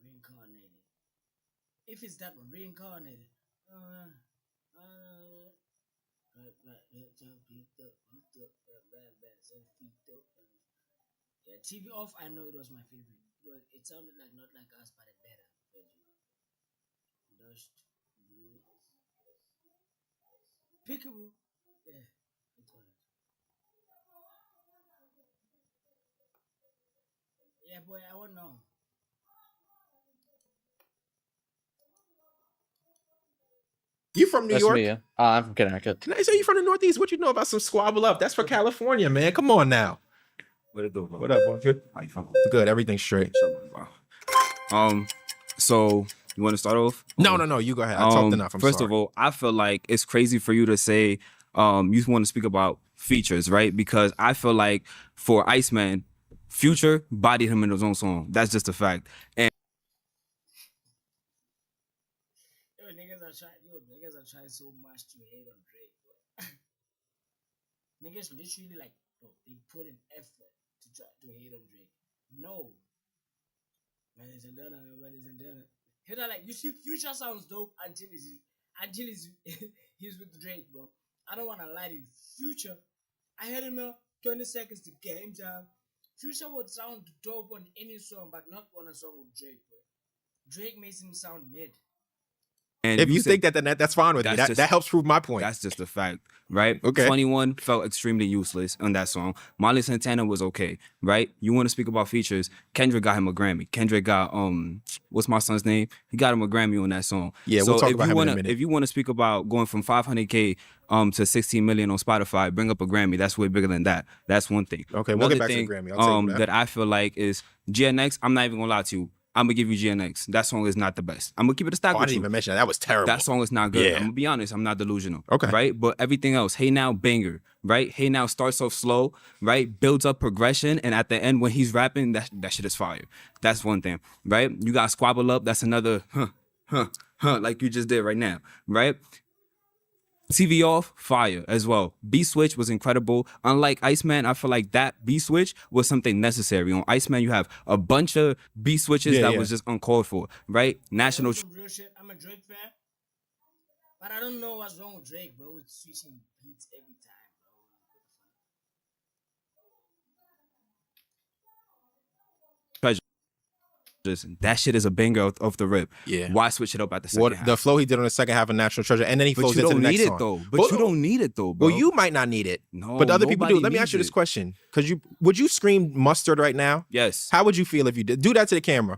Reincarnated. If it's that one, Reincarnated. Yeah, TV Off, I know it was my favorite. It sounded like Not Like Us, but a better version. Dust, Blue. Pickable. Yeah, I got it. Yeah, boy, I won't know. You from New That's York? me, yeah. I'm from Connecticut. Can I say you from the Northeast? What you know about some Squabble Up? That's for California, man. Come on now. What it do, bro? What up, boy? Good? How you feeling? Good. Everything's straight. So you want to start off? No. You go ahead. I talked enough. I'm First sorry. of all, I feel like it's crazy for you to say you want to speak about features, right? Because I feel like for Iceman, Future bodied him in his own song. That's just a fact. And Niggas are trying so much to hate on Drake, bro. Niggas literally like, bro, they put in effort to try to hate on Drake. No. Ladies and gentlemen. They're like, you see, Future sounds dope until he's he's with Drake, bro. I don't want to lie to you. Future, I heard him 20 seconds to Game Time. Future would sound dope on any song, but not on a song with Drake, bro. Drake makes him sound mid. And if you think that's fine with me. That helps prove my point. That's just a fact, right? Okay. 21 felt extremely useless on that song. Molly Santana was okay, right? You want to speak about features? Kendrick got him a Grammy. Kendrick got what's my son's name? He got him a Grammy on that song. Yeah, so we'll talk if about you him wanna, in a minute. If you want to speak about going from 500K to 16 million on Spotify, bring up a Grammy. That's way bigger than that. That's one thing. Okay, we'll get Another back to the thing, Grammy. I'll take that. that I feel like is GNX. I'm not even gonna lie to you. I'm gonna give you GNX. That song is not the best. I'm gonna keep it a stack I with didn't you. even mention that. That was terrible. That song is not good. Yeah. I'm gonna be honest. I'm not delusional. Okay. Right. But everything else, Hey Now, banger. Right. Hey Now starts off slow. Right. Builds up progression, and at the end when he's rapping, that shit is fire. That's one thing. Right. You got Squabble Up. That's another like you just did right now. Right. TV Off, fire as well. B-Switch was incredible. Unlike Iceman, I feel like that B-Switch was something necessary. On Iceman, you have a bunch of B-Switches that was just uncalled for, right? National... Some real shit. I'm a Drake fan, but I don't know what's wrong with Drake, bro. It's switching beats every time, Pleasure. That shit is a banger off the rip. Yeah. Why switch it up at the second half? The flow he did on the second half of National Treasure, and then he flows into the next song. But you don't need it though, bro. Well, you might not need it. No, but other people do. nobody Let me ask you needs this question: because would you scream Mustard right now? Yes. How would you feel if you did? Do that to the camera.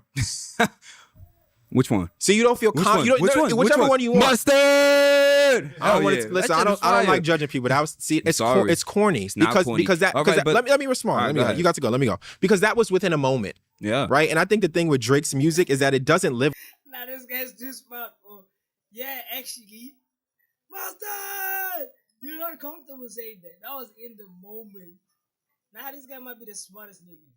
Which one? So you don't feel Which confident. one? Which one? Whichever Which one you want. Mustard. I don't want to listen. I don't like judging people. That was it's corny not because corny. because that All because right, but- let me respond. All right, Let me go go. ahead. You got to go. Let me go because that was within a moment. Yeah. Right. And I think the thing with Drake's music is that it doesn't live. Nah, this guy's too smart, bro. Yeah, actually, Mustard! You're not comfortable saying that. That was in the moment. Nah, this guy might be the smartest nigga.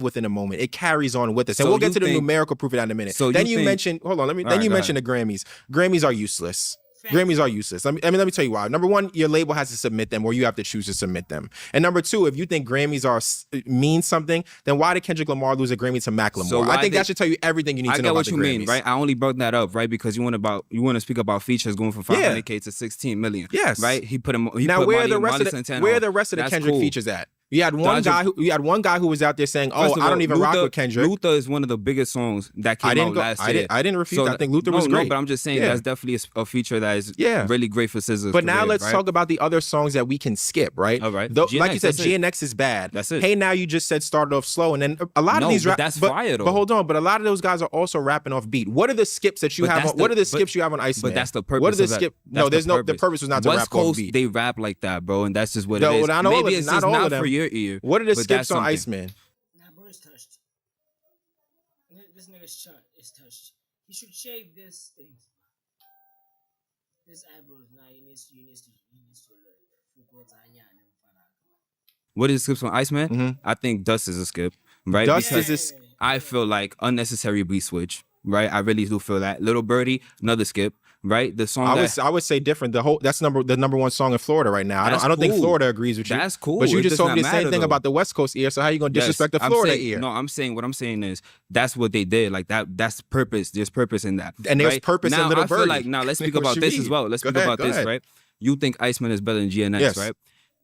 Within a moment, it carries on with us, and So we'll get you to the think- numerical proof of that in a minute. So then you you think- mentioned, hold on, let me. All Then right, you go mentioned the Grammys. Grammys are useless. Grammys are useless. Let me tell you why. Number one, your label has to submit them, or you have to choose to submit them. And number two, if you think Grammys mean something, then why did Kendrick Lamar lose a Grammy to Macklemore? So I why think did- that should tell you everything you need I to get know about what the you Grammys. mean, right? I only brought that up, right, because you want to speak about features going from 500K to 16 million. Yes. Right. He put him. He Now put where are Molly- the rest Molly of the Santana where are on. the rest of the That's Kendrick cool. features at? You had one guy who was out there saying, "Oh, First of I all, don't even rock Luther- with Kendrick." Luther is one of the biggest songs that came out last year. I didn't refute that. I think Luther was No, great. but I'm just saying Yeah. that's definitely a feature that is Yeah. really great for SZA's But now career, let's right? talk about the other songs that we can skip, right? All right. Like you GNX, said, that's it. GNX is bad. That's it. Hey, now you just said started off slow, and then a lot No, of these but that's fire, though. But hold on, but a lot of those guys are also rapping off beat. What are the skips that you But have? that's On, what are the but- skips you have on Iceman? But that's the purpose. What are the of that. skip? That's No, there's no. The purpose was not to West rap Coast, off beat. they rap like that, bro, and that's just what No, it is. not all of Maybe them, it's not just all of not them. for your ear. What are the but that's skips on something. Iceman? Nah, bro, it's touched. This nigga's chart is touched. He should shave this thing. This eyebrows. Nah, he needs to learn. What is skips on Iceman? I think Dust is a skip, right? Dust Because is I feel like unnecessary beat switch, right? I really do feel that. Little Birdie, another skip, right? The song I would say different. That's the number one song in Florida right now. That's I don't think cool. Florida agrees with you. That's cool. But you It just does told me not the same matter, thing though. about the West Coast ear. So how you gonna Yes, disrespect the I'm Florida saying- ear? No, I'm saying what I'm saying is that's what they did. Like that's purpose. There's purpose in that. And there's right? purpose in now, Little I feel Birdie. like now let's speak What about you this mean? as well. Let's Go speak ahead, about go this, ahead. right? You think Iceman is better than GNX, Yes. right?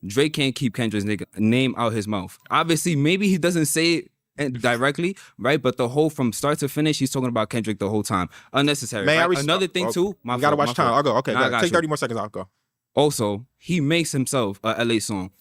Drake can't keep Kendrick's name out his mouth. Obviously, maybe he doesn't say it directly, right? But the whole from start to finish, he's talking about Kendrick the whole time. Unnecessary. May I right? res- Another thing oh, too. you gotta watch time. I'll go. Okay, Nah, go I ahead. got Take you. 30 more seconds. I'll go. Also, he makes himself a LA song.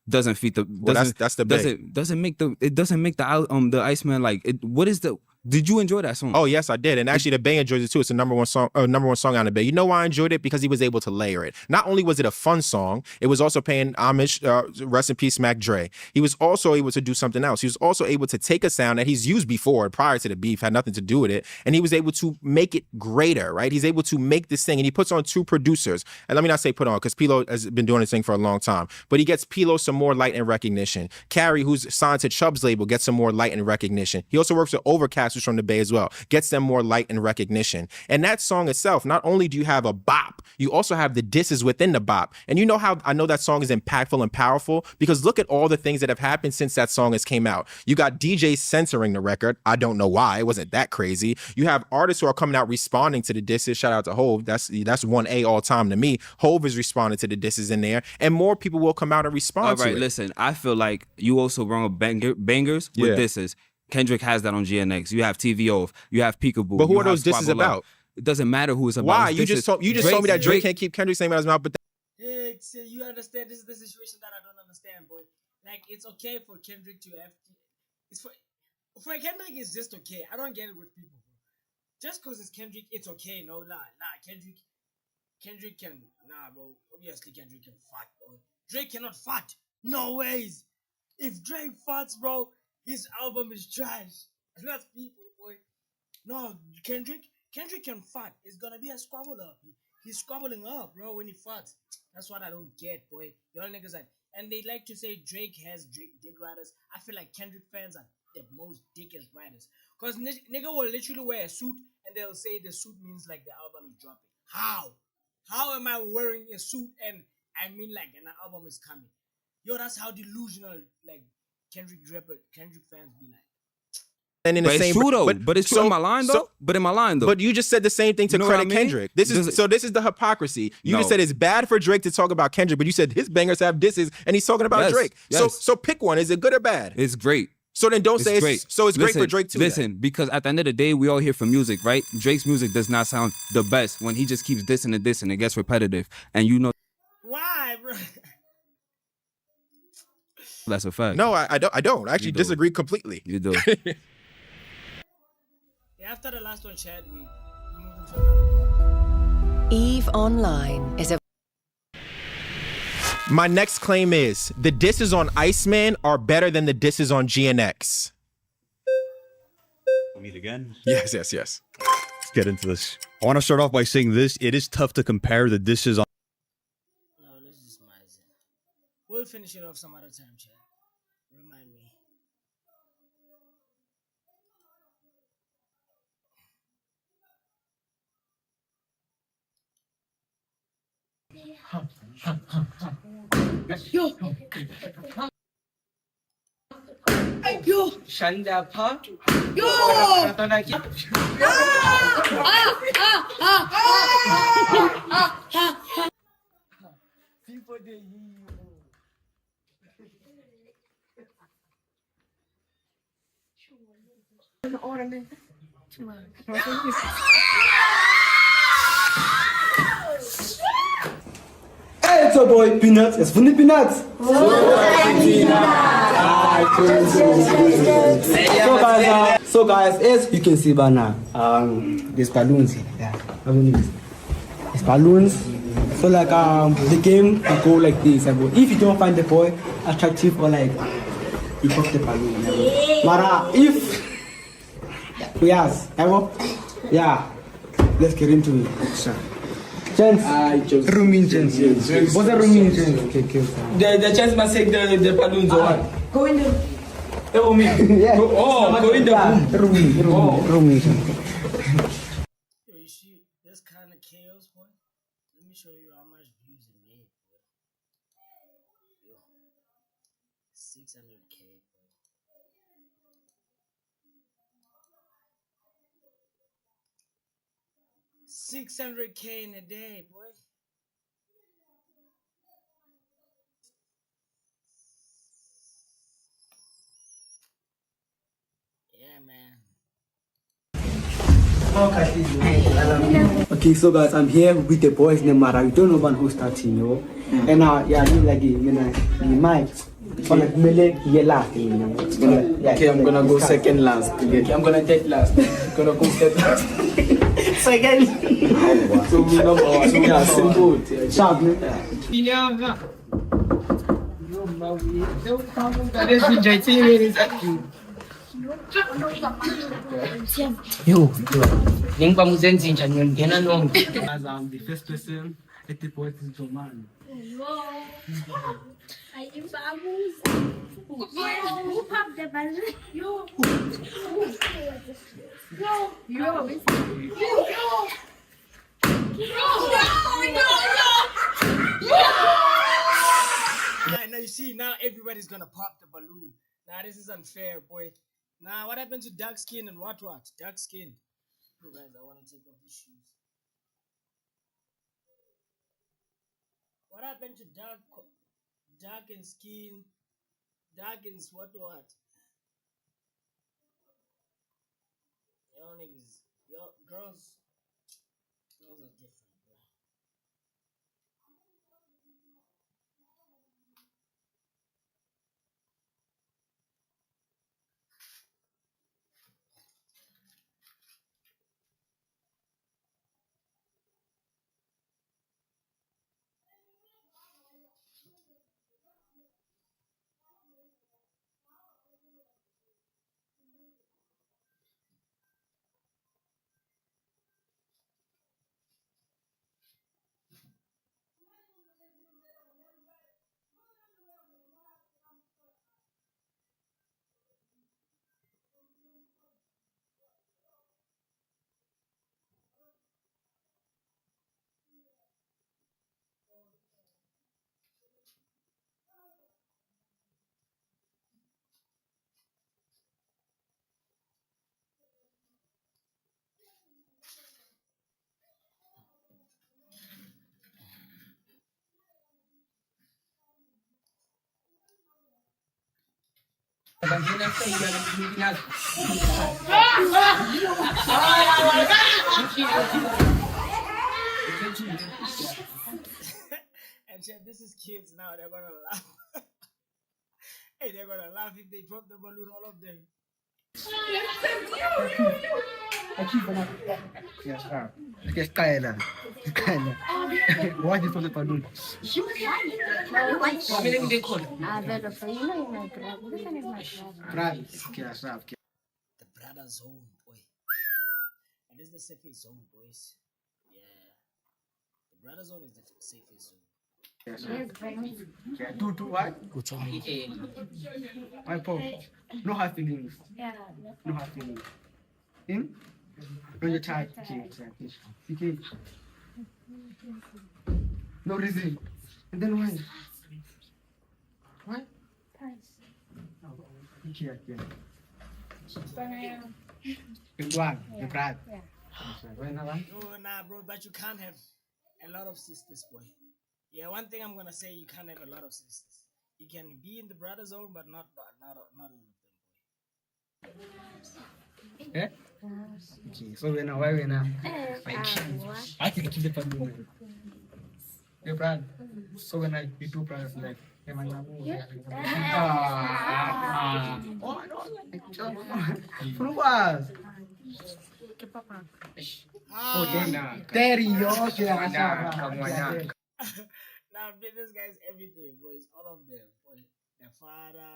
Doesn't fit the. Well, that's the bait. Doesn't make the Iceman like it. What is the? Did you enjoy that song? Oh yes, I did, and actually the Bay enjoys it too. It's the number one song on the Bay. You know why I enjoyed it? Because he was able to layer it. Not only was it a fun song, it was also paying homage. Rest in peace, Mac Dre. He was also able to do something else. He was also able to take a sound that he's used before, prior to the beef, had nothing to do with it, and he was able to make it greater. Right? He's able to make this thing, and he puts on two producers. And let me not say put on, because Pilo has been doing this thing for a long time, but he gets Pilo some more light and recognition. Carrie, who's signed to Chubb's label, gets some more light and recognition. He also works with Overcast, who's from the Bay as well, gets them more light and recognition. And that song itself, not only do you have a bop, you also have the disses within the bop. And you know how I know that song is impactful and powerful? Because look at all the things that have happened since that song has came out. You got DJs censoring the record. I don't know why. It wasn't that crazy. You have artists who are coming out responding to the disses. Shout out to Hove. That's 1A all time to me. Hove is responding to the disses in there. And more people will come out and respond All to right, it. listen. I feel like you also brought up bangers with Yeah. disses. Kendrick has that on GNX. You have TV off. You have Peekaboo. But who you are those have disses Squabble Up. about? It doesn't matter who it's about. Why? It's You just disses. told me that Drake can't keep Kendrick's name out of his mouth, but Hey, see, you understand? This is the situation that I don't understand, boy. Like, it's okay for Kendrick to have. It's for Kendrick, it's just okay. I don't get it with people. Just because it's Kendrick, it's okay. No, nah. Kendrick can, bro. Obviously, Kendrick can fart, bro. Drake cannot fart. No ways. If Drake farts, bro, his album is trash. And that's people, boy. No, Kendrick can fart. It's gonna be a squabble up. He's squabbling up, bro, when he farts. That's what I don't get, boy. Y'all niggas like, and they like to say Drake has dick riders. I feel like Kendrick fans are the most dickest riders. Cause nigga will literally wear a suit and they'll say the suit means like the album is dropping. How? How am I wearing a suit and I mean like an album is coming? Yo, that's how delusional like Kendrick fans be like. and in But the it's same true though. but But it's true in my line though. But in my line though. But you just said the same thing to You know what credit I mean? Kendrick. This is the hypocrisy. You just No. said it's bad for Drake to talk about Kendrick, but you said his bangers have disses, and he's talking about Yes, Drake. yes. So pick one. Is it good or bad? It's great. So then don't say great. it's great Listen, for Drake too. Listen, because at the end of the day, we all here for music, right? Drake's music does not sound the best when he just keeps dissing and dissing. It gets repetitive, and you know Why, bro? that's a fact. No, I don't. I actually You do. disagree completely. You do. Yeah, after the last one, chat, we move into another. Eve Online is a. My next claim is the disses on Iceman are better than the disses on GNX. Meet again. Yes. Let's get into this. I want to start off by saying this. It is tough to compare the disses on. No, let's just mize it. We'll finish it off some other time, chat. Remind me. Yo! Shanda pa? Yo! Hey, it's your boy Peanuts. It's funny Peanuts. So guys, as you can see by now, there's balloons here. Yeah, balloons. It's balloons. So like the game will go like this. If you don't find the boy attractive or like you pop the balloon. But if yes, yeah, let's get into it. Chance, rooming chance. What's the rooming chance? Okay. The chance must take the balloons or what? Go in the. Oh, me. Yeah. Go in the room. Rooming chance. Yo, you see, this kind of chaos, boy. Let me show you how much views it made, boy. Yo, 600K, boy. 600K in a day, boy. Yeah, man. Okay, so guys, I'm here with the boys named Mara. You don't know about who's starting, yo. And yeah, me like the mic. Like melee, yeah, last. Okay, I'm gonna go second last. Okay, I'm gonna take last. I'm gonna go second last. Second. So we number one. So yeah, simple. Sharp, man. Yo, yung pamusensin siya yun, ganun. As I'm the first person, at the point is to man. Ay, vamos. Yo, pop the balloon. Yo. Now you see, now everybody's gonna pop the balloon. Now this is unfair, boy. Now what happened to dark skin and what? Dark skin. Oh, guys, I want to take off these shoes. What happened to dark and skin? Dark and what? Yo niggas, yo girls are different. And shit, this is kids now, they're gonna laugh. Hey, they're gonna laugh if they pop the balloon, all of them. Skyler. Why did you put Ah, better for you know you're my brother. This one is my brother. The brother zone, boy. And this is the safest zone, boys. Yeah. The brother zone is the safest zone. Yes, do what? Good on. My Paul. No hard feelings. Yeah. No hard feelings. In? No, you're tired. Okay. No reason. And then why? Why? Okay. Good one. You're proud. No, nah, bro, but you can't have a lot of sisters, boy. Yeah, one thing I'm gonna say, you can't have a lot of sisters. You can be in the brother zone, but not all of them, boy. Yeah? Okay, so we're now, why we're now? I can keep the family. You're proud. So when I be too proud of like, am I not? Who was? Oh, Daddy, yo, Now, this guy's everything, bro. It's all of them, boy. The father,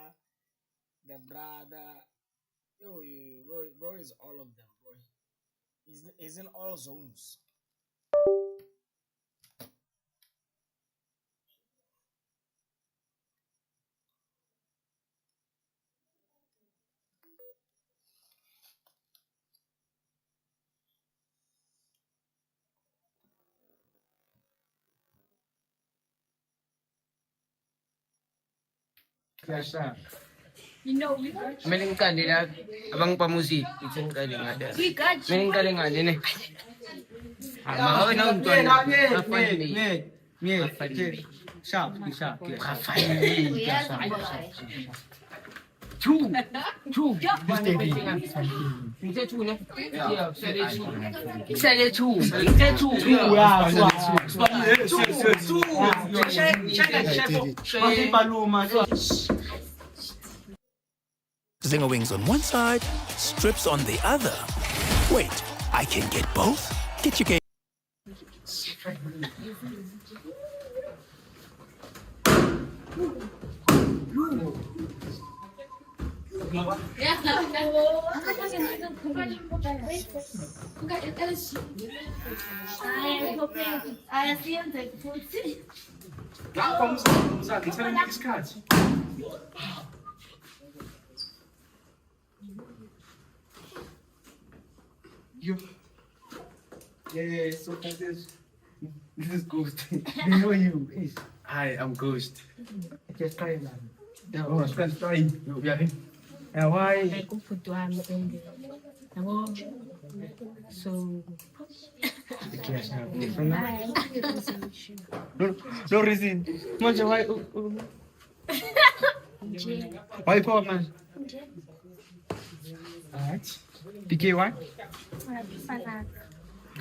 the brother. Yo, bro is all of them, bro. He's in all zones. Meling ka nila, abang pamusi, isin ka din nga din. Meling ka din nga din eh. Mga na unto na, Sharp. Two. Inte two na. Sale two. Zinger wings on one side, strips on the other. Wait, I can get both? Get your game. Yeah, so this is Ghost. They know you. Hi, I'm Ghost. Just try it. Oh, just try it. And why? So. No reason. Why? Why poor man? Alright. PK why?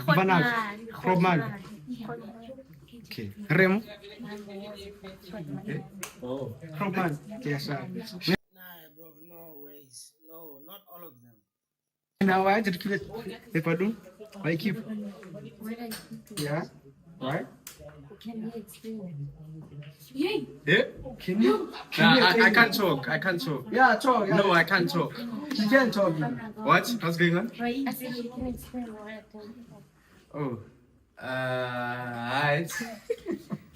Banag. Okay. Remo. Oh. Roman. Yes, sir. Nah, bro, no ways. No, not all of them. Now why did you keep it? If I do, why keep? Yeah. Why? Can you explain? Yeah? Can you? I can't talk. Yeah, talk. Yeah. No, I can't talk. You can't talk. What? What's going on? I said you can explain what. Oh.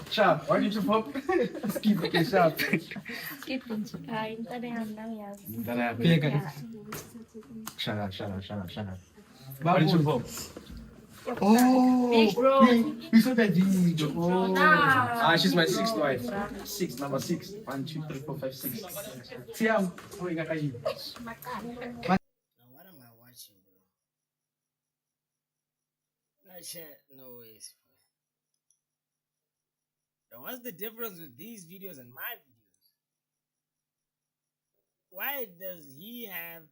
Sharp. Why did you pop? Skip. Okay, sharp. Skipping. Shut up. Why Why did you pop? Oh, Big bro. we saw that video. Oh. She's my sixth wife. Number 6. 1, 2, 3, 4, 5, 6. Siam. Oh, you got Now, what am I watching, bro? That shit, no ways. Now, what's the difference with these videos and my videos? Why does he have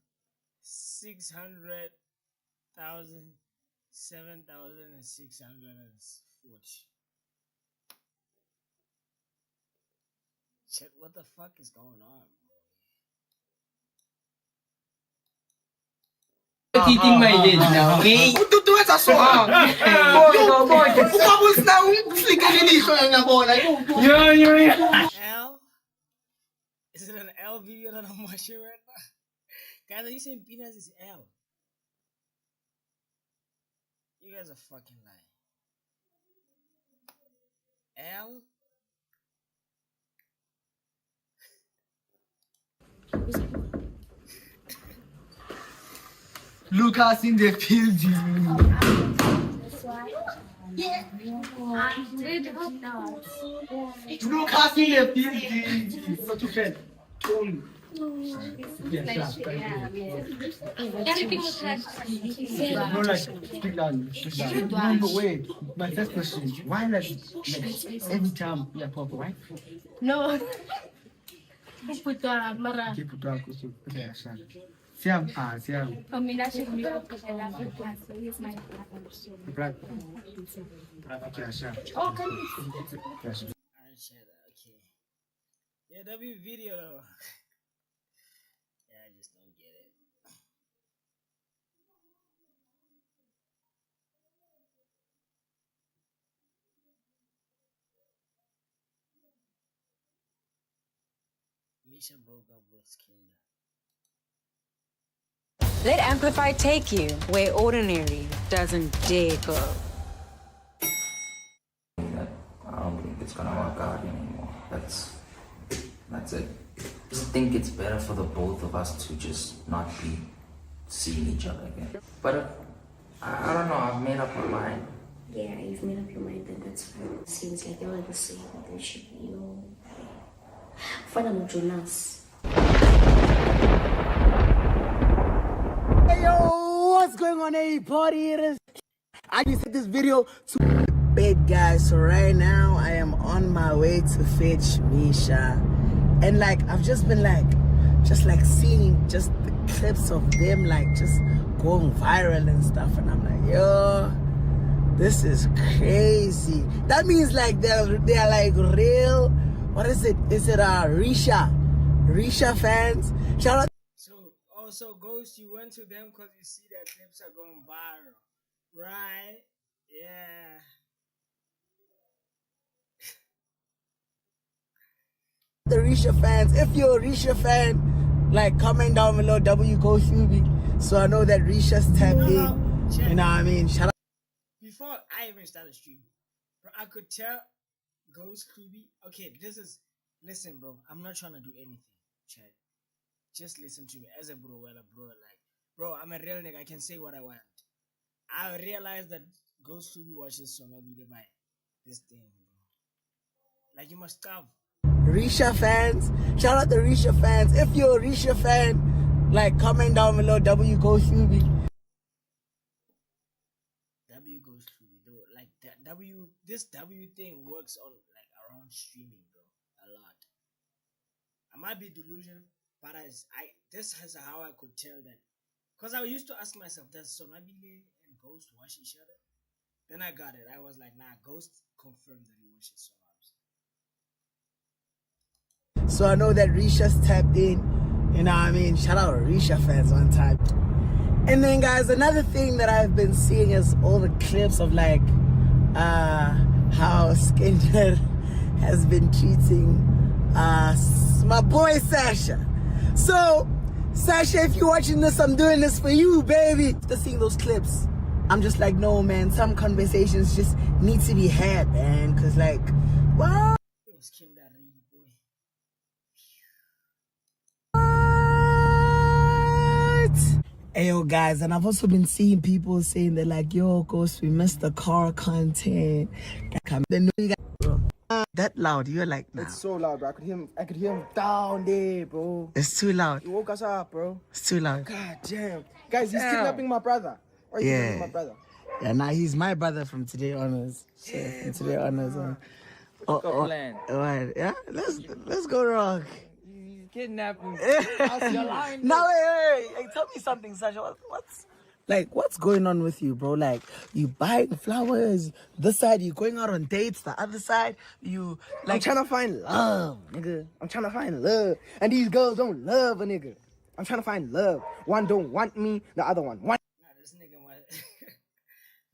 600,000, 7,640? Shit, what the fuck is going on? Cheating my lead now, okay? Tutuwa sa soa. Boy. Umabos na flicker ni ko nga bola. L? Is it an L video that I'm watching right now? Guys, are you saying penis is L? You guys are fucking lying. L? Lucas in the building. Lucas in the building. So to friend. No, like, speak loud. No, but wait. My first question. Why like every time you pop, right? No. Putra Mara. Putra Kusu. Siam, Siam. Combination with so he's my Black. Okay, sure. Oh, can you? Okay. Yeah, W video though. Yeah, I just don't get it. Misha broke up with Kinder. Let Amplify take you where ordinary doesn't dare go. I don't think it's gonna work out anymore. That's it. I just think it's better for the both of us to just not be seeing each other again. But I don't know, I've made up my mind. Yeah, you've made up your mind, then that's fine. Seems like you're the same. There should be no. Final Jonas. Hey yo, what's going on, hey party haters? I just hit this video to bed, guys. So right now I am on my way to fetch Misha, and like I've just been like seeing just the clips of them like just going viral and stuff, and I'm like, yo, this is crazy. That means like they're like real. What is it? Is it Risha fans? Shout out. Also, Ghost, you went to them because you see that clips are going viral, right? Yeah. The Risha fans, if you're a Risha fan, like comment down below W Ghost Ruby, so I know that Risha's tapped in. You know what I mean? Shout out. Before I even started streaming, bro, I could tell Ghost Ruby. Okay, listen, bro. I'm not trying to do anything, Chad. Just listen to me as a bro, bro, I'm a real nigga. I can say what I want. I realized that Ghost Ruby watches Sonobi by this thing, bro. Like, you must stop. Risha fans, shout out the Risha fans. If you're a Risha fan, like comment down below W Ghost Ruby. W Ghost Ruby, though. Like that this W thing works on like around streaming, bro, a lot. I might be delusional. But this is how I could tell that. Because I used to ask myself, does Sonabile and Ghost watch each other? Then I got it. I was like, nah, Ghost confirmed that he watches Sonabs. So I know that Risha's tapped in. You know what I mean? Shout out Risha fans one time. And then guys, another thing that I've been seeing is all the clips of like how Skinner has been treating my boy Sasha. So, Sasha, if you're watching this, I'm doing this for you, baby. After seeing those clips, I'm just like, no, man, some conversations just need to be had, man. Because, like, what? Ayo, guys, and I've also been seeing people saying that, like, yo, Ghost, we missed the car content. That loud, you're like, nah. It's so loud, bro. I could hear him down there, bro. It's too loud. He woke us up, bro. It's too loud. God damn. Guys, he's kidnapping my brother. Or he's kidnapping my brother. Yeah, nah, he's my brother from Today Honors. Yeah, from Today Honors. plan. Yeah, let's go rock. He's kidnapping. No, hey, tell me something, Sasha. What's going on with you, bro? Like, you buying flowers, this side, you going out on dates, the other side, you... Like, I'm trying to find love, nigga. I'm trying to find love. And these girls don't love a nigga. I'm trying to find love. One don't want me, the other one want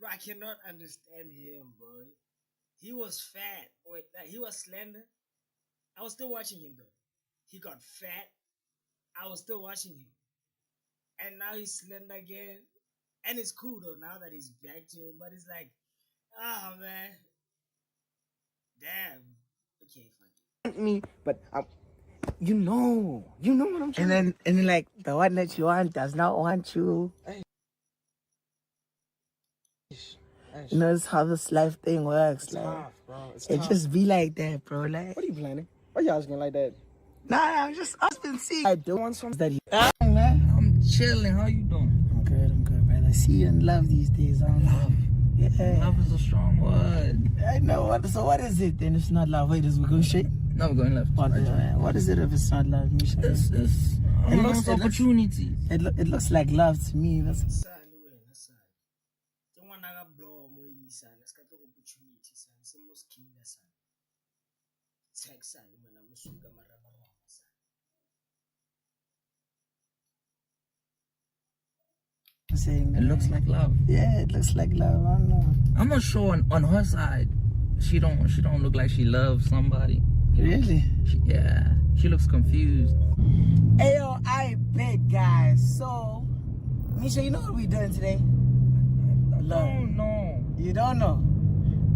Bro, I cannot understand him, bro. He was fat. Wait, he was slender. I was still watching him though. He got fat. I was still watching him. And now he's slender again. And it's cool though now that he's back to him. But it's like, oh man. Damn. Okay, fuck it. Me, but you know what I'm trying. And then like the one that you want does not want you. You know, that's how this life thing works. It's like, tough, bro. It just be like that, bro. Like, what are you planning? Why you asking like that? Nah, I'm just been seeing. I don't want something that you. Man, I'm chilling. How you doing? I'm good, brother. See you in love these days. Love. Yeah. Love is a strong word. I know. So what is it then? It's not love. Wait, is we going straight? No, we're going left. What is it if it's not love? It looks opportunity. It looks like love to me. That's. It looks like love. Yeah, it looks like love. I don't know. I'm not sure on her side. She don't look like she loves somebody. Really? She looks confused. Hey yo, I bet guys. So, Misha, you know what we doing today? No. You don't know?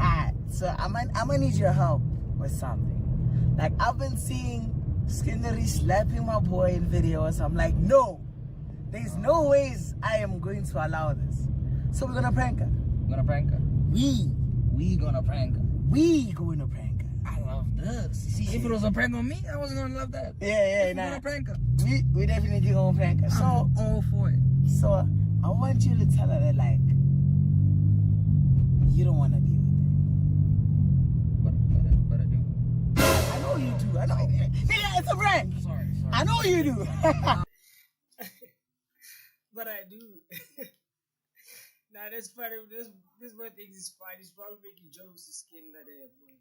Alright, so I'm gonna need your help with something. Like I've been seeing Skinnery slapping my boy in videos. I'm like, no. There's no ways I am going to allow this. So we're gonna prank her. We're gonna prank her. We gonna prank her. We going to prank her. I love this. See, if it was a prank on me, I wasn't gonna love that. Yeah, We're gonna prank her. We definitely gonna prank her. So I'm all for it. So I want you to tell her that like you don't wanna be with her. But I do. I know you do. I know. Nigga, it's a prank. Sorry. I know you do. But I do. Nah, that's funny. This boy thinks it's fine. He's probably making jokes to Skin that day, boy.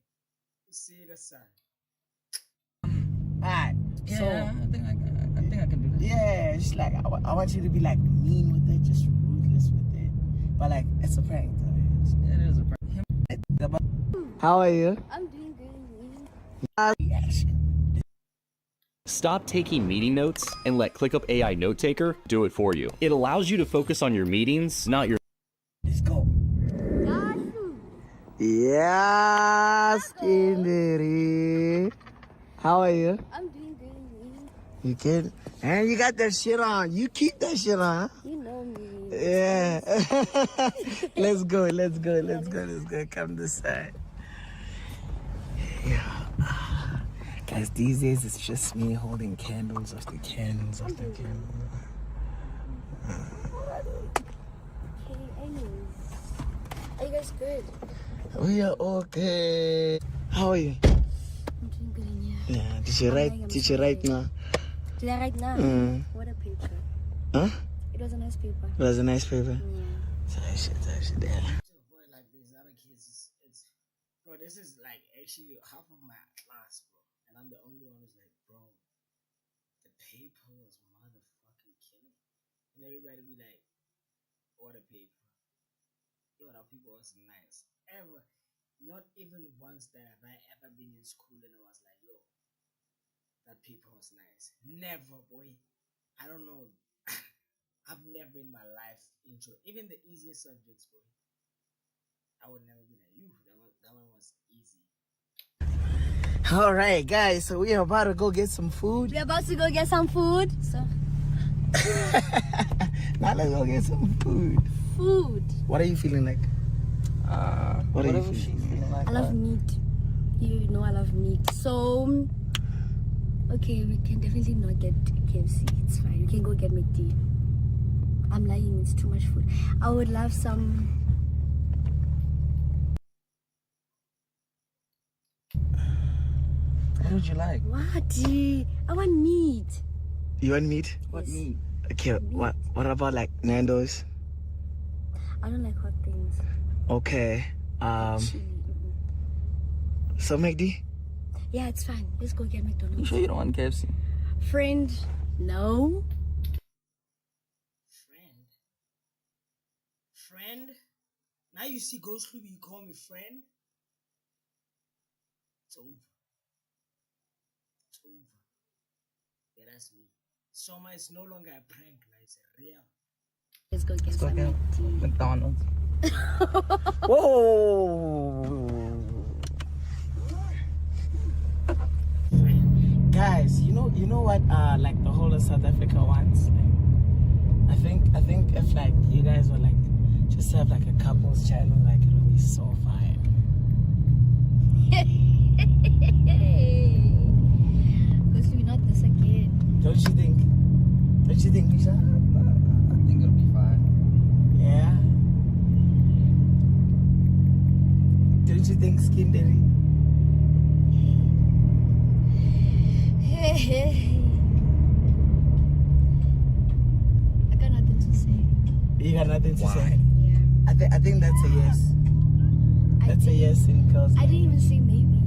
See the sun. Alright. Yeah, So I think I can do that. yeah, it's like I want you to be like mean with it, just ruthless with it. But like it's a prank though. It is a prank. How are you? I'm doing good. Stop taking meeting notes and let ClickUp AI Note Taker do it for you. It allows you to focus on your meetings, not your. Let's go. Yeah, Skinnery. How are you? I'm doing good. You good? And you got that shit on. You keep that shit on. You know me. Yeah. Let's go. Come this side. Yeah. Guys, these days it's just me holding candles after candles after candles. Okay, anyways. Are you guys good? We are okay. How are you? I'm doing good in here. Yeah. Did you write now? Did I write now? What a paper. Huh? It was a nice paper. It was a nice paper. Yeah. So I should yeah. Boy, like these other kids, bro, this is like actually half of my class, bro. And I'm the only one who's like, bro, the paper was motherfucking killing. And everybody be like, what a paper. Yo, that paper was nice. Not even once that have I ever been in school and I was like, yo, that paper was nice. Never, boy. I don't know. I've never in my life enjoyed even the easiest subjects, boy. I would never be like, you, that one was easy. All right, guys. So we are about to go get some food. We're about to go get some food. So now let's go get some food. What are you feeling like? What are you feeling like? I love meat. You know I love meat. So okay, we can definitely not get KFC. It's fine. We can go get McD. I'm lying. It's too much food. I would love some. What would you like? What? I want meat. You want meat? What meat? Okay. What about like Nando's? I don't like hot things. Okay. So McD? Yeah, it's fine. Let's go get McDonald's. You sure you don't want KFC? Friend, no. Friend? Now you see Ghost Ruby, you call me friend. It's over. It's over. Yeah, that's me. Soma is no longer a prank, now it's a real. Let's go get some McDonald's. Whoa! Guys, you know what? Like the whole of South Africa wants. Like, I think if like you guys were like just have like a couples channel, like it would be so fire. Because we're not this again. Don't you think? Don't you think, Misha? I think it'll be fine. Yeah. Don't you think, Skin Daddy? I got nothing to say. You got nothing to say? Yeah. I think that's a yes. That's a yes in girls. I didn't even say maybe.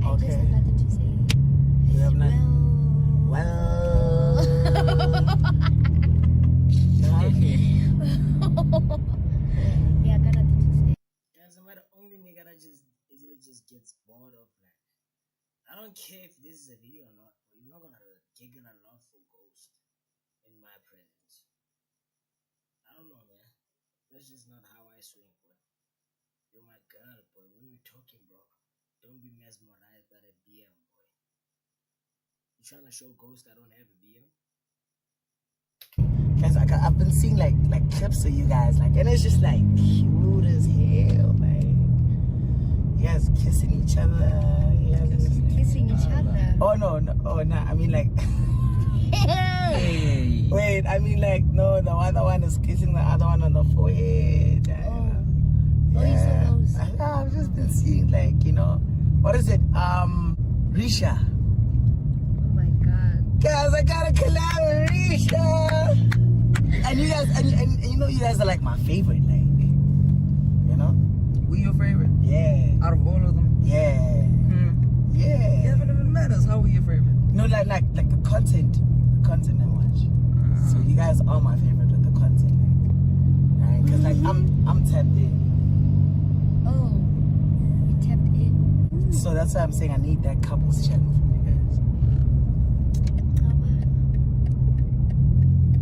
I just had nothing to say. You have nothing. Well. Yeah, I got nothing to say. Guys, am I the only nigga that just easily just gets bored of like? I don't care if this is a video or not, but you're not gonna giggle a lot for Ghost in my presence. I don't know, man. That's just not how I swing, boy. You're my girl, boy. When we're talking, bro, don't be mesmerized by the BM, boy. You trying to show Ghost I don't have a BM? Guys, I've been seeing like clips of you guys, like, and it's just like cute as hell, like you guys kissing each other. Kissing each other. Oh no, I mean like. Hey. Wait, I mean like no, the other one is kissing the other one on the forehead. Yeah. I've just been seeing like, you know, what is it? Risha. Oh my god. Guys, I got a collab with Risha. And you guys, and you know, you guys are like my favorite, like, you know? We your favorite? Yeah. Out of all of them? Yeah. Yeah. Yeah, but it matters. How we your favorite? No, like the content I watch. So you guys are my favorite with the content, right? Because like I'm tapped in. Oh, you tapped in. So that's why I'm saying I need that couples channel from you guys.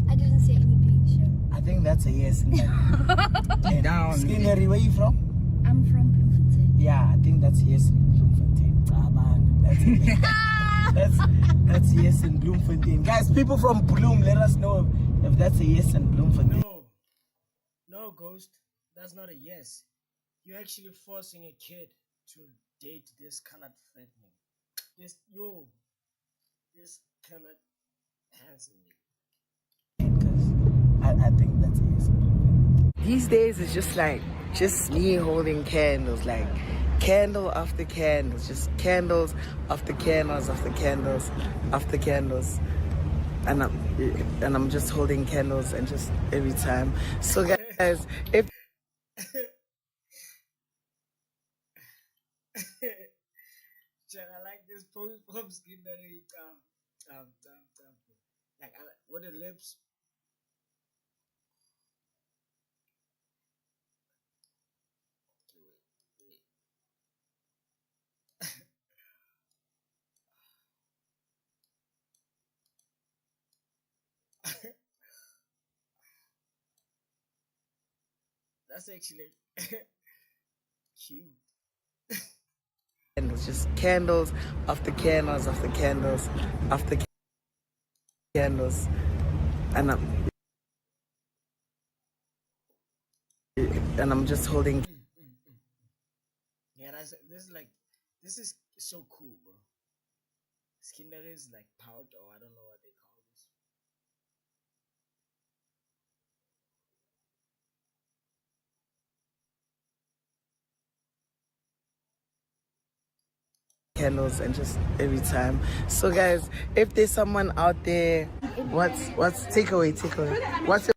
I didn't say anything, sure. I think that's a yes. Get down. Skinnery, where you from? I'm from Bloemfontein. Yeah, I think that's a yes in Bloemfontein. Ah man, that's a yes. That's a yes in Bloemfontein. Guys, people from Bloem, let us know if that's a yes in Bloemfontein. No, Ghost, that's not a yes. You're actually forcing a kid to date this colored fat nigga. This colored handsome nigga. I think that's a yes in Bloemfontein. These days it's just me holding candles, like candle after candles, just candles after candles after candles after candles, and I'm just holding candles and just every time. So guys, if Jen, I like this pose from Skinnery. Like, what the lips? That's actually cute. Candles, just candles after candles after candles after candles, and I'm just holding. Yeah, this is so cool, bro. Skinner is like pout, or I don't know what they call this. Candles and just every time. So guys, if there's someone out there, what's takeaway? What's your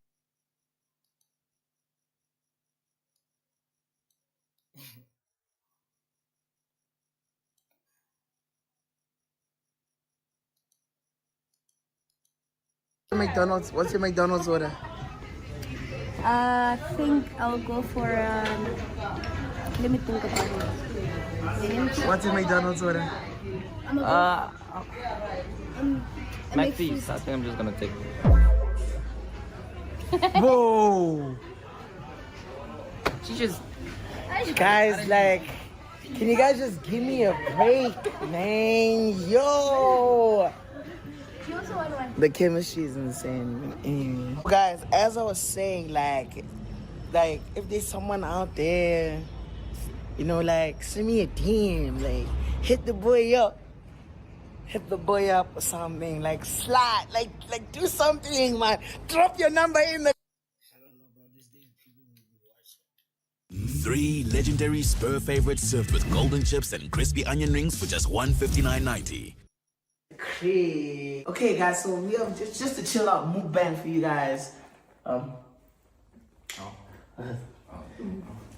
McDonald's? What's your McDonald's order? I think I'll go for, let me think about it. What's in McDonald's order? McFeast. I think I'm just gonna take. Whoa! She just. Guys, like, can you guys just give me a break, man? Yo! The chemistry is insane. Guys, as I was saying, like if there's someone out there, you know, like, send me a DM, like, hit the boy up or something, like, slide, like, do something, man. Drop your number in the. 3 legendary Spur favorites served with golden chips and crispy onion rings for just $159.90. Okay, guys, so we have just a chill out mukbang for you guys.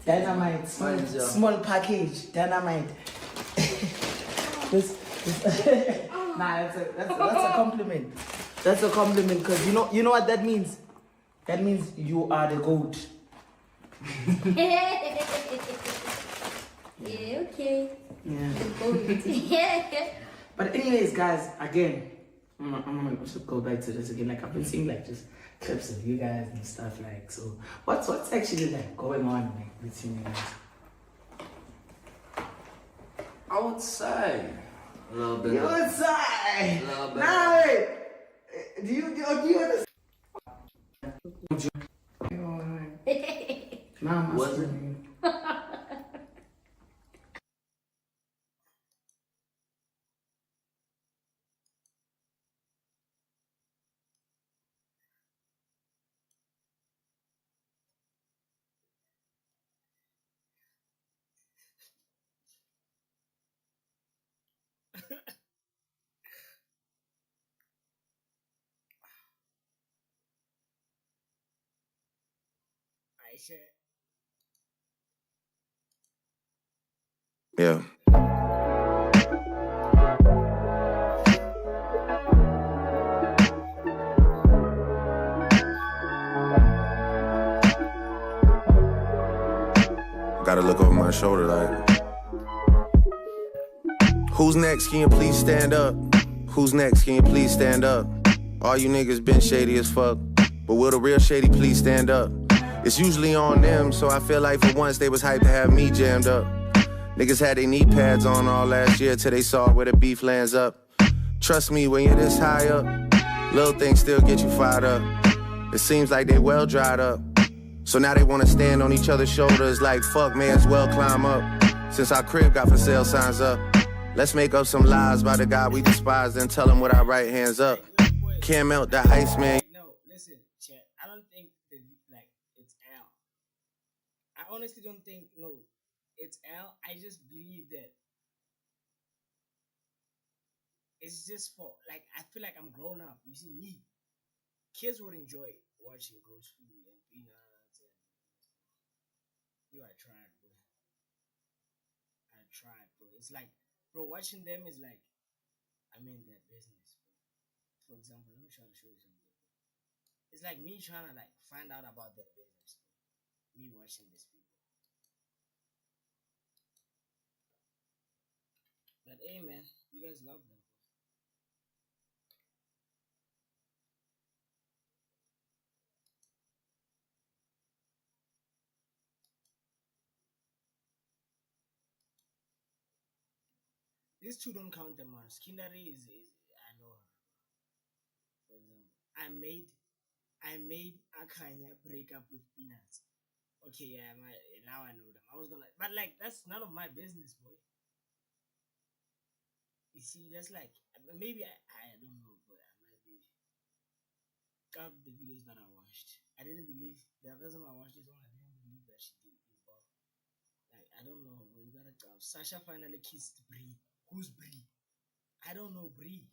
Dynamite, small package, dynamite. Nah, that's a compliment. That's a compliment, because you know what that means? That means you are the GOAT. Yeah, okay. Yeah. Yeah. But anyways, guys, again, I'm gonna just go back to this again. Like, I've been seeing like just clips of you guys and stuff. Like, so what's actually like going on like between you guys? I would say a little bit. You would say. A little bit. Nah, wait. Do you understand? Nah, Was it? Yeah. Gotta look over my shoulder like, who's next? Can you please stand up? Who's next? Can you please stand up? All you niggas been shady as fuck, but will the real shady please stand up? It's usually on them, so I feel like for once they was hyped to have me jammed up. Niggas had their knee pads on all last year till they saw where the beef lands up. Trust me, when you're this high up, little things still get you fired up. It seems like they well dried up, so now they wanna stand on each other's shoulders like, fuck, may as well climb up. Since our crib got for sale signs up, let's make up some lies by the guy we despise and tell him with our right hands up. Can't melt the ice, man. No, listen, chat. I don't think that, like, it's Al. I honestly don't think, no, it's Al. I just believe that it's just for, like, I feel like I'm grown up. You see, me, kids would enjoy watching Ghost Food and Peanuts and I tried, bro. I tried, bro. It's like, bro, watching them is like, I'm in their business, bro. For example, let me try to show you something. It's like me trying to like find out about their business, bro. Me watching these people. But hey, man, you guys love them. These two don't count them on. Skinnery is I know her. For example, I made Akanya break up with Peanuts. Okay, yeah, now I know them. I was gonna, but like that's none of my business, boy. You see, that's like maybe I don't know, but I might be. Of the videos that I watched, I didn't believe the reason I watched this one. I didn't believe that she did involve. Like I don't know, but we gotta go. Sasha finally kissed Brie. Who's Brie? I don't know Brie.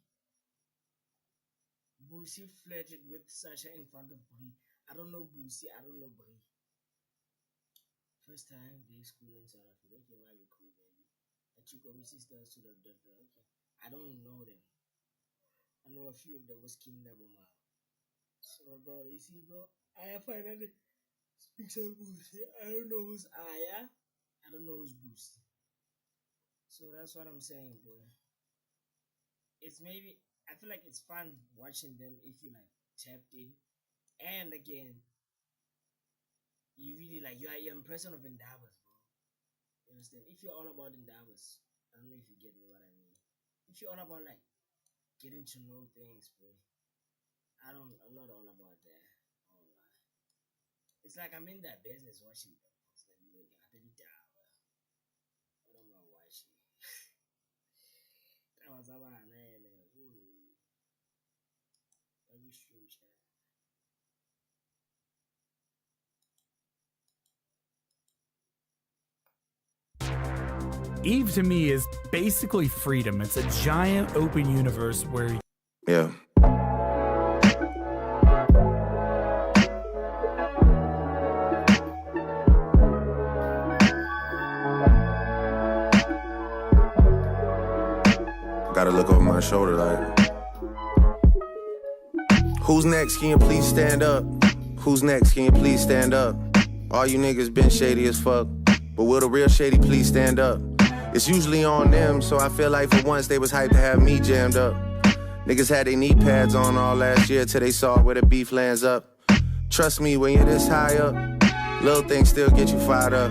Boosie flirted with Sasha in front of Brie. I don't know Boosie. I don't know Brie. First time day school in South Africa. Okay, might be cool, baby. I took my sisters to the doctor. Okay, I don't know them. I know a few of them was kidnapped, man. So, bro, you see, bro, I finally Pixel Boost. I don't know who's Aya. I don't know who's Boost. So that's what I'm saying, boy. It's maybe, I feel like it's fun watching them if you like tapped in. And again, you really like, you're a person of Indabas, bro. You understand? If you're all about Indabas, I don't know if you get me what I mean. If you're all about like getting to know things, bro, I'm not all about that. I won't lie. It's like I'm in that business watching them. It's like, you got to be down. What am I watching? That was about an every stream chat. Eve to me is basically freedom. It's a giant open universe where Yeah. Gotta look over my shoulder like, who's next? Can you please stand up? Who's next? Can you please stand up? All you niggas been shady as fuck, but will the real shady please stand up? It's usually on them, so I feel like for once they was hyped to have me jammed up. Niggas had their knee pads on all last year till they saw where the beef lands up. Trust me, when you're this high up, little things still get you fired up.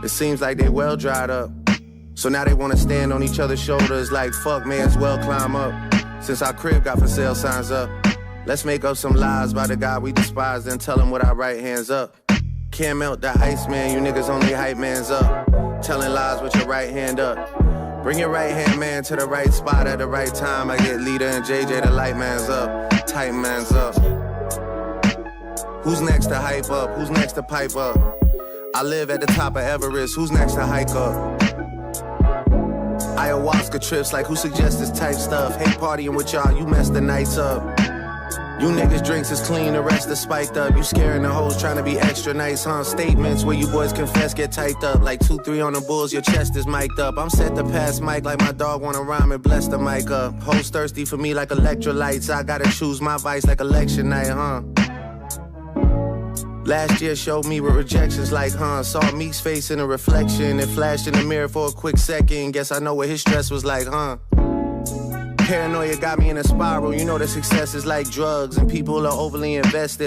It seems like they well dried up, so now they wanna stand on each other's shoulders like fuck, may as well climb up. Since our crib got for sale signs up, let's make up some lies by the guy we despise and tell him with our right hands up. Can't melt the ice, man, you niggas only hype mans up. Telling lies with your right hand up. Bring your right hand man to the right spot at the right time. I get Lita and JJ, the light man's up, tight man's up. Who's next to hype up? Who's next to pipe up? I live at the top of Everest, who's next to hike up? Ayahuasca trips, like who suggests this type stuff? Hate partying with y'all, you mess the nights up. You niggas drinks is clean, the rest is spiked up. You scaring the hoes trying to be extra nice, huh? Statements where you boys confess get typed up. Like 2-3 on the bulls, your chest is mic'd up. I'm set to pass mic like my dog wanna rhyme and bless the mic up. Hoes thirsty for me like electrolytes. I gotta choose my vice like election night, huh? Last year showed me what rejection's like, huh? Saw Meek's face in a reflection. It flashed in the mirror for a quick second. Guess I know what his stress was like, huh? Paranoia got me in a spiral. You know that success is like drugs and people are overly invested.